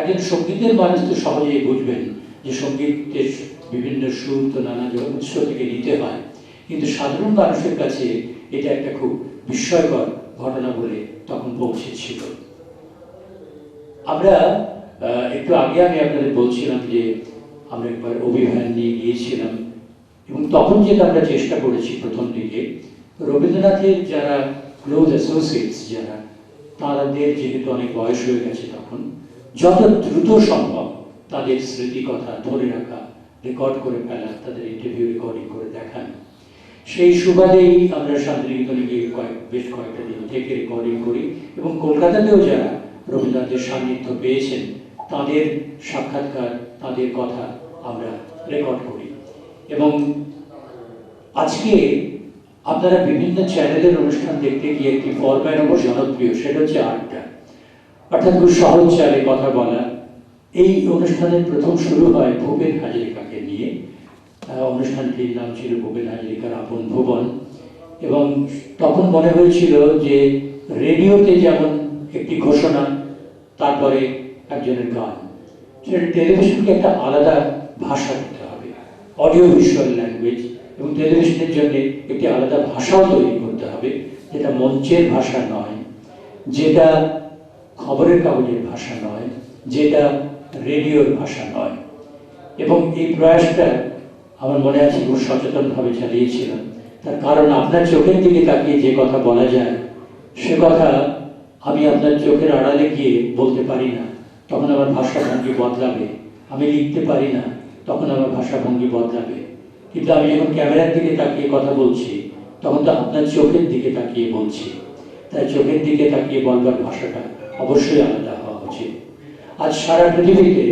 একজন সঙ্গীতের মানুষ তো সহজেই বুঝবেন যে সঙ্গীতের বিভিন্ন সুর তো নানা উৎস থেকে নিতে হয়, কিন্তু সাধারণ মানুষের কাছে এটা একটা খুব বিস্ময়কর ঘটনা বলে তখন পৌঁছেছিল। আমরা একটু আগে আমি আপনাদের বলছিলাম যে আমরা একবার অভিধান নিয়ে গিয়েছিলাম, এবং তখন যেটা আমরা চেষ্টা করেছি প্রথম দিকে রবীন্দ্রনাথের যারা ক্লোজ অ্যাসোসিয়েটস যারা, তাদের যেহেতু অনেক বয়স হয়ে গেছে তখন যত দ্রুত সম্ভব তাদের স্মৃতি কথা ধরে রাখা, রেকর্ড করে ফেলা, তাদের ইন্টারভিউ রেকর্ডিং করে দেখান। সেই সুবাদেই আমরা শান্তিনিকেতনে গিয়ে বেশ কয়েকটা দিন থেকে রেকর্ডিং করি, এবং কলকাতাতেও যারা রবীন্দ্রনাথের সান্নিধ্য পেয়েছেন তাদের সাক্ষাৎকার, তাদের কথা আমরা রেকর্ড করি। এবং আজকে আপনারা বিভিন্ন চ্যানেলের অনুষ্ঠান দেখতে গিয়ে একটি ফরম্যাট অবশ্য জনপ্রিয়, সেটা হচ্ছে আড্ডা, অর্থাৎ খুব সহজ চালে কথা বলা। এই অনুষ্ঠানের প্রথম শুরু হয় ভূপেন হাজারিকাকে নিয়ে। অনুষ্ঠানটির নাম ছিল ভূপেন হাজারিকার আপন ভুবন, এবং তখন মনে হয়েছিল যে রেডিওতে যেমন একটি ঘোষণা, তারপরে একজনের গান, সেটা টেলিভিশনকে একটা আলাদা ভাষা দিতে হবে, অডিও ভিজুয়াল ল্যাঙ্গুয়েজ, এবং টেলিভিশনের জন্য একটি আলাদা ভাষাও তৈরি করতে হবে, যেটা মঞ্চের ভাষা নয়, যেটা খবরের কাগজের ভাষা নয়, যেটা রেডিওর ভাষা নয়। এবং এই প্রয়াসটা আমার মনে আছে খুব সচেতনভাবে চালিয়েছিলাম, তার কারণ আপনার চোখের দিকে তাকিয়ে যে কথা বলা যায় সে কথা আমি আপনার চোখের আড়ালে গিয়ে বলতে পারি না, তখন আমার ভাষাভঙ্গি বদলাবে। আমি লিখতে পারি না, তখন আমার ভাষাভঙ্গি বদলাবে। কিন্তু আমি যখন ক্যামেরার দিকে তাকিয়ে কথা বলছি তখন তো আপনার চোখের দিকে তাকিয়ে বলছি, তাই চোখের দিকে তাকিয়ে বলবার ভাষাটা অবশ্যই আলাদা হওয়া উচিত। আজ সারা পৃথিবীতে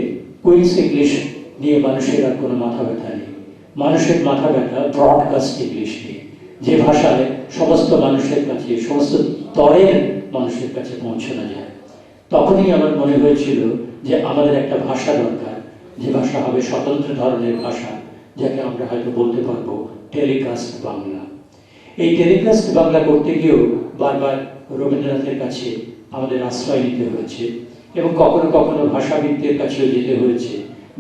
কুইন্স ইংলিশ নিয়ে মানুষের আর কোনো মাথা ব্যথা নেই। মানুষের মাথা ব্যথা ব্রডকাস্ট ইংলিশ নিয়ে, যে ভাষায় সমস্ত মানুষের কাছে, সমস্ত স্তরের মানুষের কাছে পৌঁছানো যায়। তখনই আমার মনে হয়েছিল যে আমাদের একটা ভাষা দরকার, যে ভাষা হবে স্বতন্ত্র ধরনের ভাষা, যাকে আমরা হয়তো বলতে পারবো টেলিকাস্ট বাংলা। এই টেলিকাস্ট বাংলা করতে গিয়েও বারবার রবীন্দ্রনাথের কাছে আমাদের আশ্রয় নিতে হয়েছে, এবং কখনো কখনো ভাষাবিদদের কাছেও যেতে হয়েছে,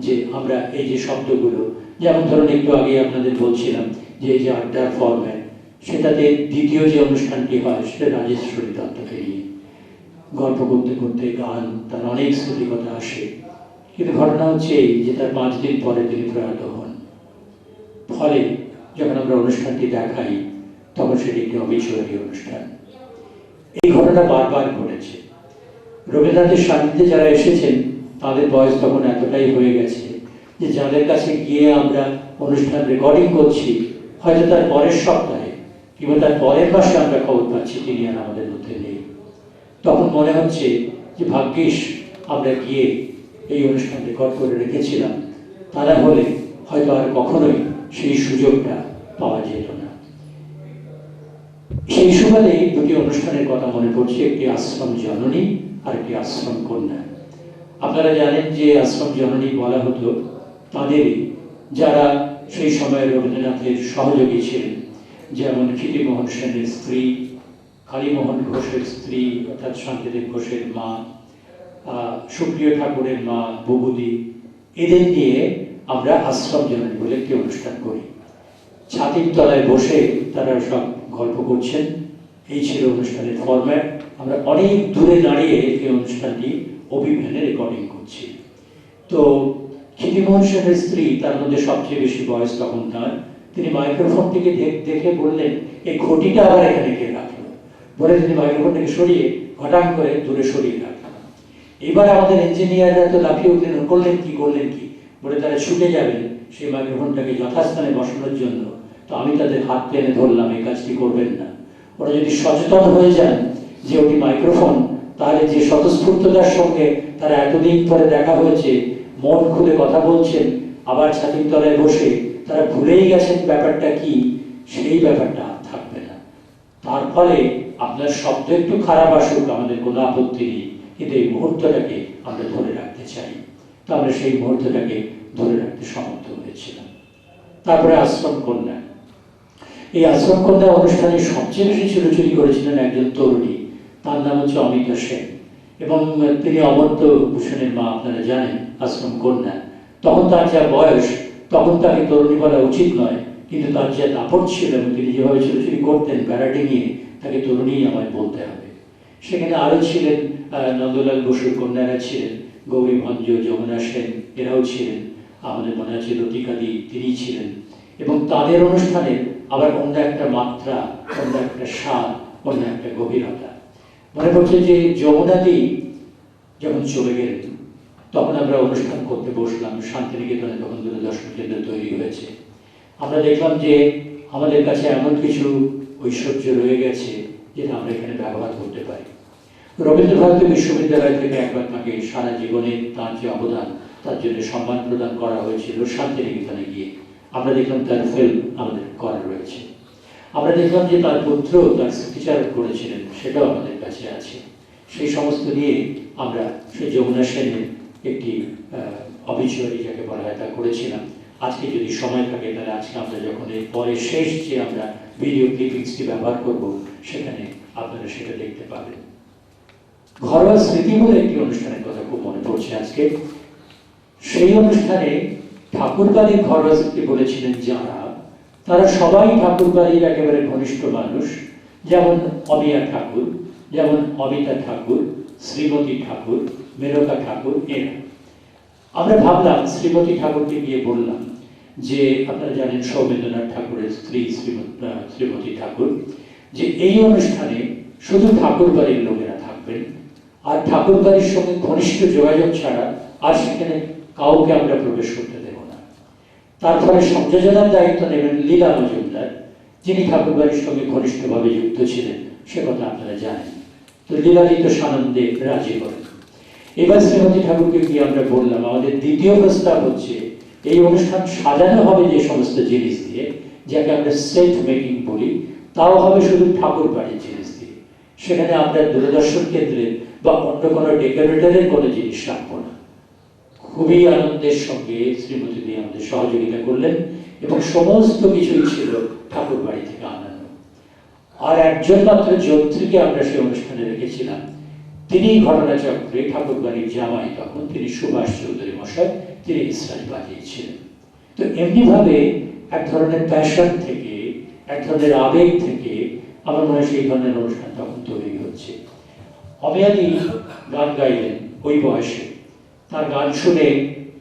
যে আমরা এই যে শব্দগুলো, যেমন ধরুন একটু আগে আপনাদের বলছিলাম যে এই যে আড্ডার ফরম্যাট, সেটাতে দ্বিতীয় যে অনুষ্ঠানটি হয় সেটা রাজেশ্বরী দত্তকে নিয়ে গল্প করতে করতে গান, তার অনেক স্মৃতিকথা আসে। কিন্তু ঘটনা হচ্ছে এই যে তার 5 দিন পরে তিনি প্রয়াত হন। ফলে যখন আমরা অনুষ্ঠানটি দেখাই তখন সেটি একটি অবিচুয়ারি অনুষ্ঠান। এই ঘটনা বারবার ঘটেছে। রবীন্দ্রনাথের সান্নিধ্যে যারা এসেছেন তাদের বয়স তখন এতটাই হয়ে গেছে যে যাদের কাছে গিয়ে আমরা অনুষ্ঠান রেকর্ডিং করছি, হয়তো তার পরের সপ্তাহে কিংবা তার পরের মাসে আমরা খবর পাচ্ছি তিনি আর আমাদের মধ্যে নেই। তখন মনে হচ্ছে যে ভাগ্যিস আমরা গিয়ে এই অনুষ্ঠান রেকর্ড করে রেখেছিলাম, তা না হলে হয়তো আর কখনোই সেই সুযোগটা পাওয়া যেত না। সেই সুবাদে দুটি অনুষ্ঠানের কথা মনে পড়ছে, একটি আশ্রম জননী আর একটি আশ্রম কন্যা। আপনারা জানেন যে আশ্রম জননী বলা হতো তাদেরই যারা সেই সময় রবীন্দ্রনাথের সহযোগী ছিলেন, যেমন ক্ষিতিমোহন সেনের স্ত্রী, কালীমোহন ঘোষের স্ত্রী অর্থাৎ শান্তিদেব ঘোষের মা, সুপ্রিয় ঠাকুরের মা বুবুদি, এদের নিয়ে আমরা আশ্রম জননী বলে একটি অনুষ্ঠান করি। ছাতির তলায় বসে তারা সব গল্প করছেন, এই ছিল অনুষ্ঠানের ফরম্যাট। আমরা অনেক দূরে দাঁড়িয়ে এই অনুষ্ঠানটি অভিমানে রেকর্ডিং করছি। তো ক্ষিতিমোহন সেনের স্ত্রী, তার মধ্যে সবচেয়ে বেশি বয়স তখন তার, তিনি মাইক্রোফোনটিকে দেখে বললেন, এই ঘটিটা আবার এখানে কে রাখলো, বলে তিনি মাইক্রোফোনটাকে সরিয়ে ঘটাং করে দূরে সরিয়ে রাখলেন। এবার আমাদের ইঞ্জিনিয়াররা তো লাফিয়ে উঠলেন, করলেন কি বলে তারা ছুটে যাবেন সেই মাইক্রোফোনটাকে যথাস্থানে বসানোর জন্য। তো আমি তাদের হাত টেনে ধরলাম, এই কাজটি করবেন না। ওরা যদি সচেতন হয়ে যান যে ওটি মাইক্রোফোন, তাহলে যে স্বতঃস্ফূর্ততার সঙ্গে তারা এতদিন পরে দেখা হয়েছে, মন খুলে কথা বলছেন, আবার ছাতির তলায় বসে তারা ভুলেই গেছেন ব্যাপারটা কি, সেই ব্যাপারটা আর থাকবে না। তার ফলে আপনার শব্দ একটু খারাপ আসুক, আমাদের কোনো আপত্তি নেই, কিন্তু এই মুহূর্তটাকে আমরা ধরে রাখতে চাই। তো আমরা সেই মুহূর্তটাকে ধরে রাখতে সমর্থ হয়েছিলাম। তারপরে আশ্রম কন্যা। এই আশ্রম কন্যা অনুষ্ঠানে সবচেয়ে বেশি ছুটোছুটি করেছিলেন একজন তরুণী, তার নাম হচ্ছে অমিতা সেন, এবং তিনি অমর্ত্য ভূষণের মা, আপনারা জানেন, আশ্রম কন্যা। তখন তার যা বয়স, তখন তাকে তরুণী বলা উচিত নয়, কিন্তু তার যে দাপট ছিল এবং তিনি যেভাবে ছুটোছুটি করতেন প্যারাডে নিয়ে, তাকে তরুণী আমায় বলতে হবে। সেখানে আরও ছিলেন নন্দলাল বসুর কন্যারা ছিলেন, গৌরী ভঞ্জ, যমুনা সেন, এরাও ছিলেন, আমাদের মনে আছে লতিকাদি, তিনি ছিলেন। এবং তাদের অনুষ্ঠানে আবার অন্য একটা মাত্রা, অন্য একটা স্বাদ, অন্য একটা গভীরতা। মনে পড়ছে যে যমুনাদি যখন চলে গেলেন, তখন আমরা অনুষ্ঠান করতে বসলাম শান্তিনিকেতনে, তখন দূরদর্শন কেন্দ্র তৈরি হয়েছে। আমরা দেখলাম যে আমাদের কাছে এমন কিছু ঐশ্বর্য রয়ে গেছে যেটা আমরা এখানে ব্যবহার করতে পারি। রবীন্দ্র ভারতী বিশ্ববিদ্যালয় থেকে একবার তাকে সারা জীবনে তার যে অবদান, তার জন্য সম্মান প্রদান করা হয়েছিল শান্তিনিকেতনে গিয়ে। আমরা দেখলাম তার ফিল্ম আমাদের করা রয়েছে। আমরা দেখলাম যে তার পুত্র তার স্মৃতিচারণ করেছিলেন, সেটাও আমাদের কাছে আছে। সেই সমস্ত নিয়ে আমরা সেই যমুনা সেনের একটি অবিচুয়ারি যাকে বলা হয় তা করেছিলাম। আজকে যদি সময় থাকে তাহলে আজকে আমরা যখন এর পরে শেষ যে আমরা ভিডিও ক্লিপিংসটি ব্যবহার করব, সেখানে আপনারা সেটা দেখতে পাবেন। ঘরোয়া স্মৃতি বলে একটি অনুষ্ঠানের কথা খুব মনে পড়ছে আজকে। সেই অনুষ্ঠানে ঠাকুরবাড়ির ঘরোয়া স্মৃতি বলেছিলেন যারা, তারা সবাই ঠাকুরবাড়ির একেবারে ঘনিষ্ঠ মানুষ, যেমন অমিয়া ঠাকুর, যেমন অমিতা ঠাকুর, শ্রীমতী ঠাকুর, মেনকা ঠাকুর, এরা। আমরা ভাবলাম, শ্রীমতী ঠাকুরকে গিয়ে বললাম যে আপনারা জানেন সৌমেন্দ্রনাথ ঠাকুরের স্ত্রী শ্রীমতী ঠাকুর, যে এই অনুষ্ঠানে শুধু ঠাকুরবাড়ির লোকেরা থাকবেন, আর ঠাকুরবাড়ির সঙ্গে ঘনিষ্ঠ যোগাযোগ ছাড়া আর সেখানে কাউকে আমরা প্রবেশ করতে দেব না। তারপরে সংযোজনার দায়িত্ব নেবেন লীলা মজুমদার, যিনি ঠাকুরবাড়ির সঙ্গে ঘনিষ্ঠভাবে যুক্ত ছিলেন, সে কথা আপনারা জানেন। তো লীলাদি তো সানন্দে রাজি করেন। এবার শ্রীমতী ঠাকুরকে গিয়ে আমরা বললাম, আমাদের দ্বিতীয় প্রস্তাব হচ্ছে এই অনুষ্ঠান সাজানো হবে যে সমস্ত জিনিস দিয়ে, যাকে আমরা সেট মেকিং বলি, তাও হবে শুধু ঠাকুরবাড়ির জিনিস দিয়ে। সেখানে আমরা দূরদর্শন কেন্দ্রের বা অন্য কোনো ডেকোরেটরের কোনো জিনিস রাখবো না। খুবই আনন্দের সঙ্গে শ্রীমতী দিয়ে আমাদের সহযোগিতা করলেন এবং সমস্ত কিছুই ছিল ঠাকুর বাড়ি থেকে আনানো। আর একজন মাত্র যন্ত্রীকে আমরা সেই অনুষ্ঠানে রেখেছিলাম, তিনি ঘটনাচক্রে ঠাকুর বাড়ির জামাই, তখন তিনি সুভাষ চৌধুরী মশাই, তিনি ইসরায়েল বাজিয়েছিলেন। তো এমনিভাবে এক ধরনের প্যাশন থেকে, এক ধরনের আবেগ থেকে আমার মনে হয় সেই ধরনের অনুষ্ঠান তখন তৈরি হচ্ছে। অমিয়াদি গান গাইলেন ওই বয়সে। তার গান শুনে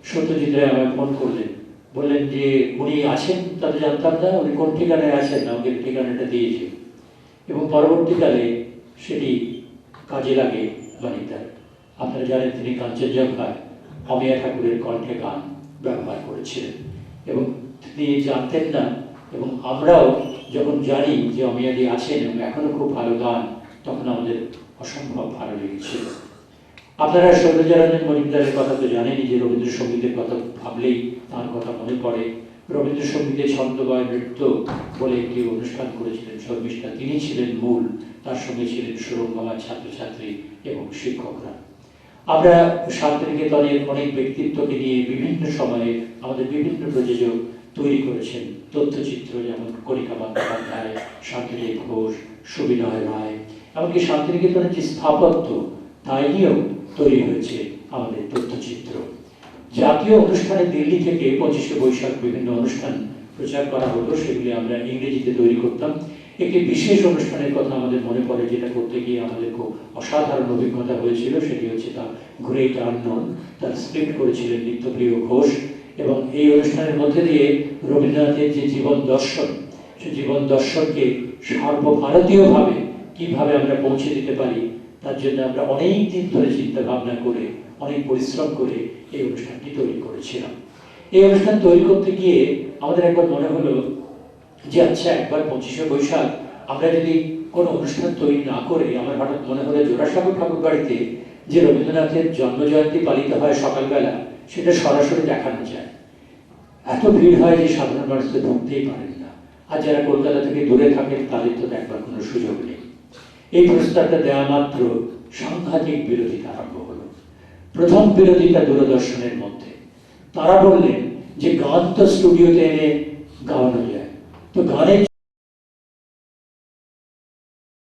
সত্যজিৎ রায় আমায় ফোন করলেন, বললেন যে উনি আছেন, তা তো জানতাম না, উনি কোন ঠিকানায় আছেন, আমাকে ঠিকানাটা দিয়েছে। এবং পরবর্তীকালে সেটি কাজে লাগে বাণিজ্যার। আপনারা জানেন তিনি কাঞ্চনজঙ্ঘায় অমিয়া ঠাকুরের কণ্ঠে গান ব্যবহার করেছিলেন এবং তিনি জানতেন না, এবং আমরাও যখন জানি যে অমিয়াদি আছেন এবং এখনো খুব ভালো গান, তখন আমাদের অসম্ভব ভালো লেগেছিল। আপনারা সৌন্দর্যরঞ্জন মজুমদারের কথা তো জানেনই, যে রবীন্দ্রসঙ্গীতের কথা ভাবলেই তার কথা মনে পড়ে। রবীন্দ্রসঙ্গীতে ছন্দময় নৃত্য বলে একটি অনুষ্ঠান করেছিলেন শর্মিষ্ঠা, তিনি ছিলেন মূল, তার সঙ্গে ছিলেন সুরঙ্গমার ছাত্রছাত্রী এবং শিক্ষকরা। আমরা শান্তিনিকেতনের অনেক ব্যক্তিত্বকে নিয়ে বিভিন্ন সময়ে আমাদের বিভিন্ন প্রযোজক তৈরি করেছেন তথ্যচিত্র, যেমন কণিকা বন্দ্যোপাধ্যায়, শান্তিদেব ঘোষ, সুবিনয় রায়, এমনকি শান্তিনিকেতনের যে স্থাপত্য, তাই নিয়েও তৈরি হয়েছে আমাদের তথ্যচিত্র। জাতীয় অনুষ্ঠানে দিল্লি থেকে 25শে বৈশাখ বিভিন্ন অনুষ্ঠান প্রচার করা হতো, সেগুলি আমরা ইংরেজিতে তৈরি করতাম। একটি বিশেষ অনুষ্ঠানের কথা আমাদের মনে পড়ে, যেটা করতে গিয়ে আমাদের খুব অসাধারণ অভিজ্ঞতা হয়েছিল, সেটি হচ্ছে দ্য গ্রেট আননোন। তার স্ক্রিপ্ট করেছিলেন নিত্যপ্রিয় ঘোষ, এবং এই অনুষ্ঠানের মধ্যে দিয়ে রবীন্দ্রনাথের যে জীবন দর্শন, সে জীবন দর্শনকে সর্বভারতীয়ভাবে কিভাবে আমরা পৌঁছে দিতে পারি, তার জন্য আমরা অনেক দিন ধরে চিন্তা ভাবনা করে, অনেক পরিশ্রম করে এই অনুষ্ঠানটি তৈরি করেছিলাম। এই অনুষ্ঠান তৈরি করতে গিয়ে আমাদের একবার মনে হলো যে আচ্ছা, একবার 25শে বৈশাখ আমরা যদি কোনো অনুষ্ঠান তৈরি না করে, আমার হঠাৎ মনে হলো জোড়াসাঁকো ঠাকুর বাড়িতে যে রবীন্দ্রনাথের জন্মজয়ন্তী পালিত হয় সকালবেলা, সেটা সরাসরি দেখানো যায়। এত ভিড় হয় যে সাধারণ মানুষ তো ঢুকতেই পারেন না, আর যারা কলকাতা থেকে দূরে থাকেন তাদের তো দেখবার কোনো সুযোগ নেই। এই প্রস্তাবটা দেওয়া মাত্র সাংঘাতিক বিরোধিতা আরম্ভ হলো। প্রথম বিরোধিতা দূরদর্শনের মধ্যে। তারা বললেন যে গান তো স্টুডিওতে এনে গাওয়ানো যায়, তো গানের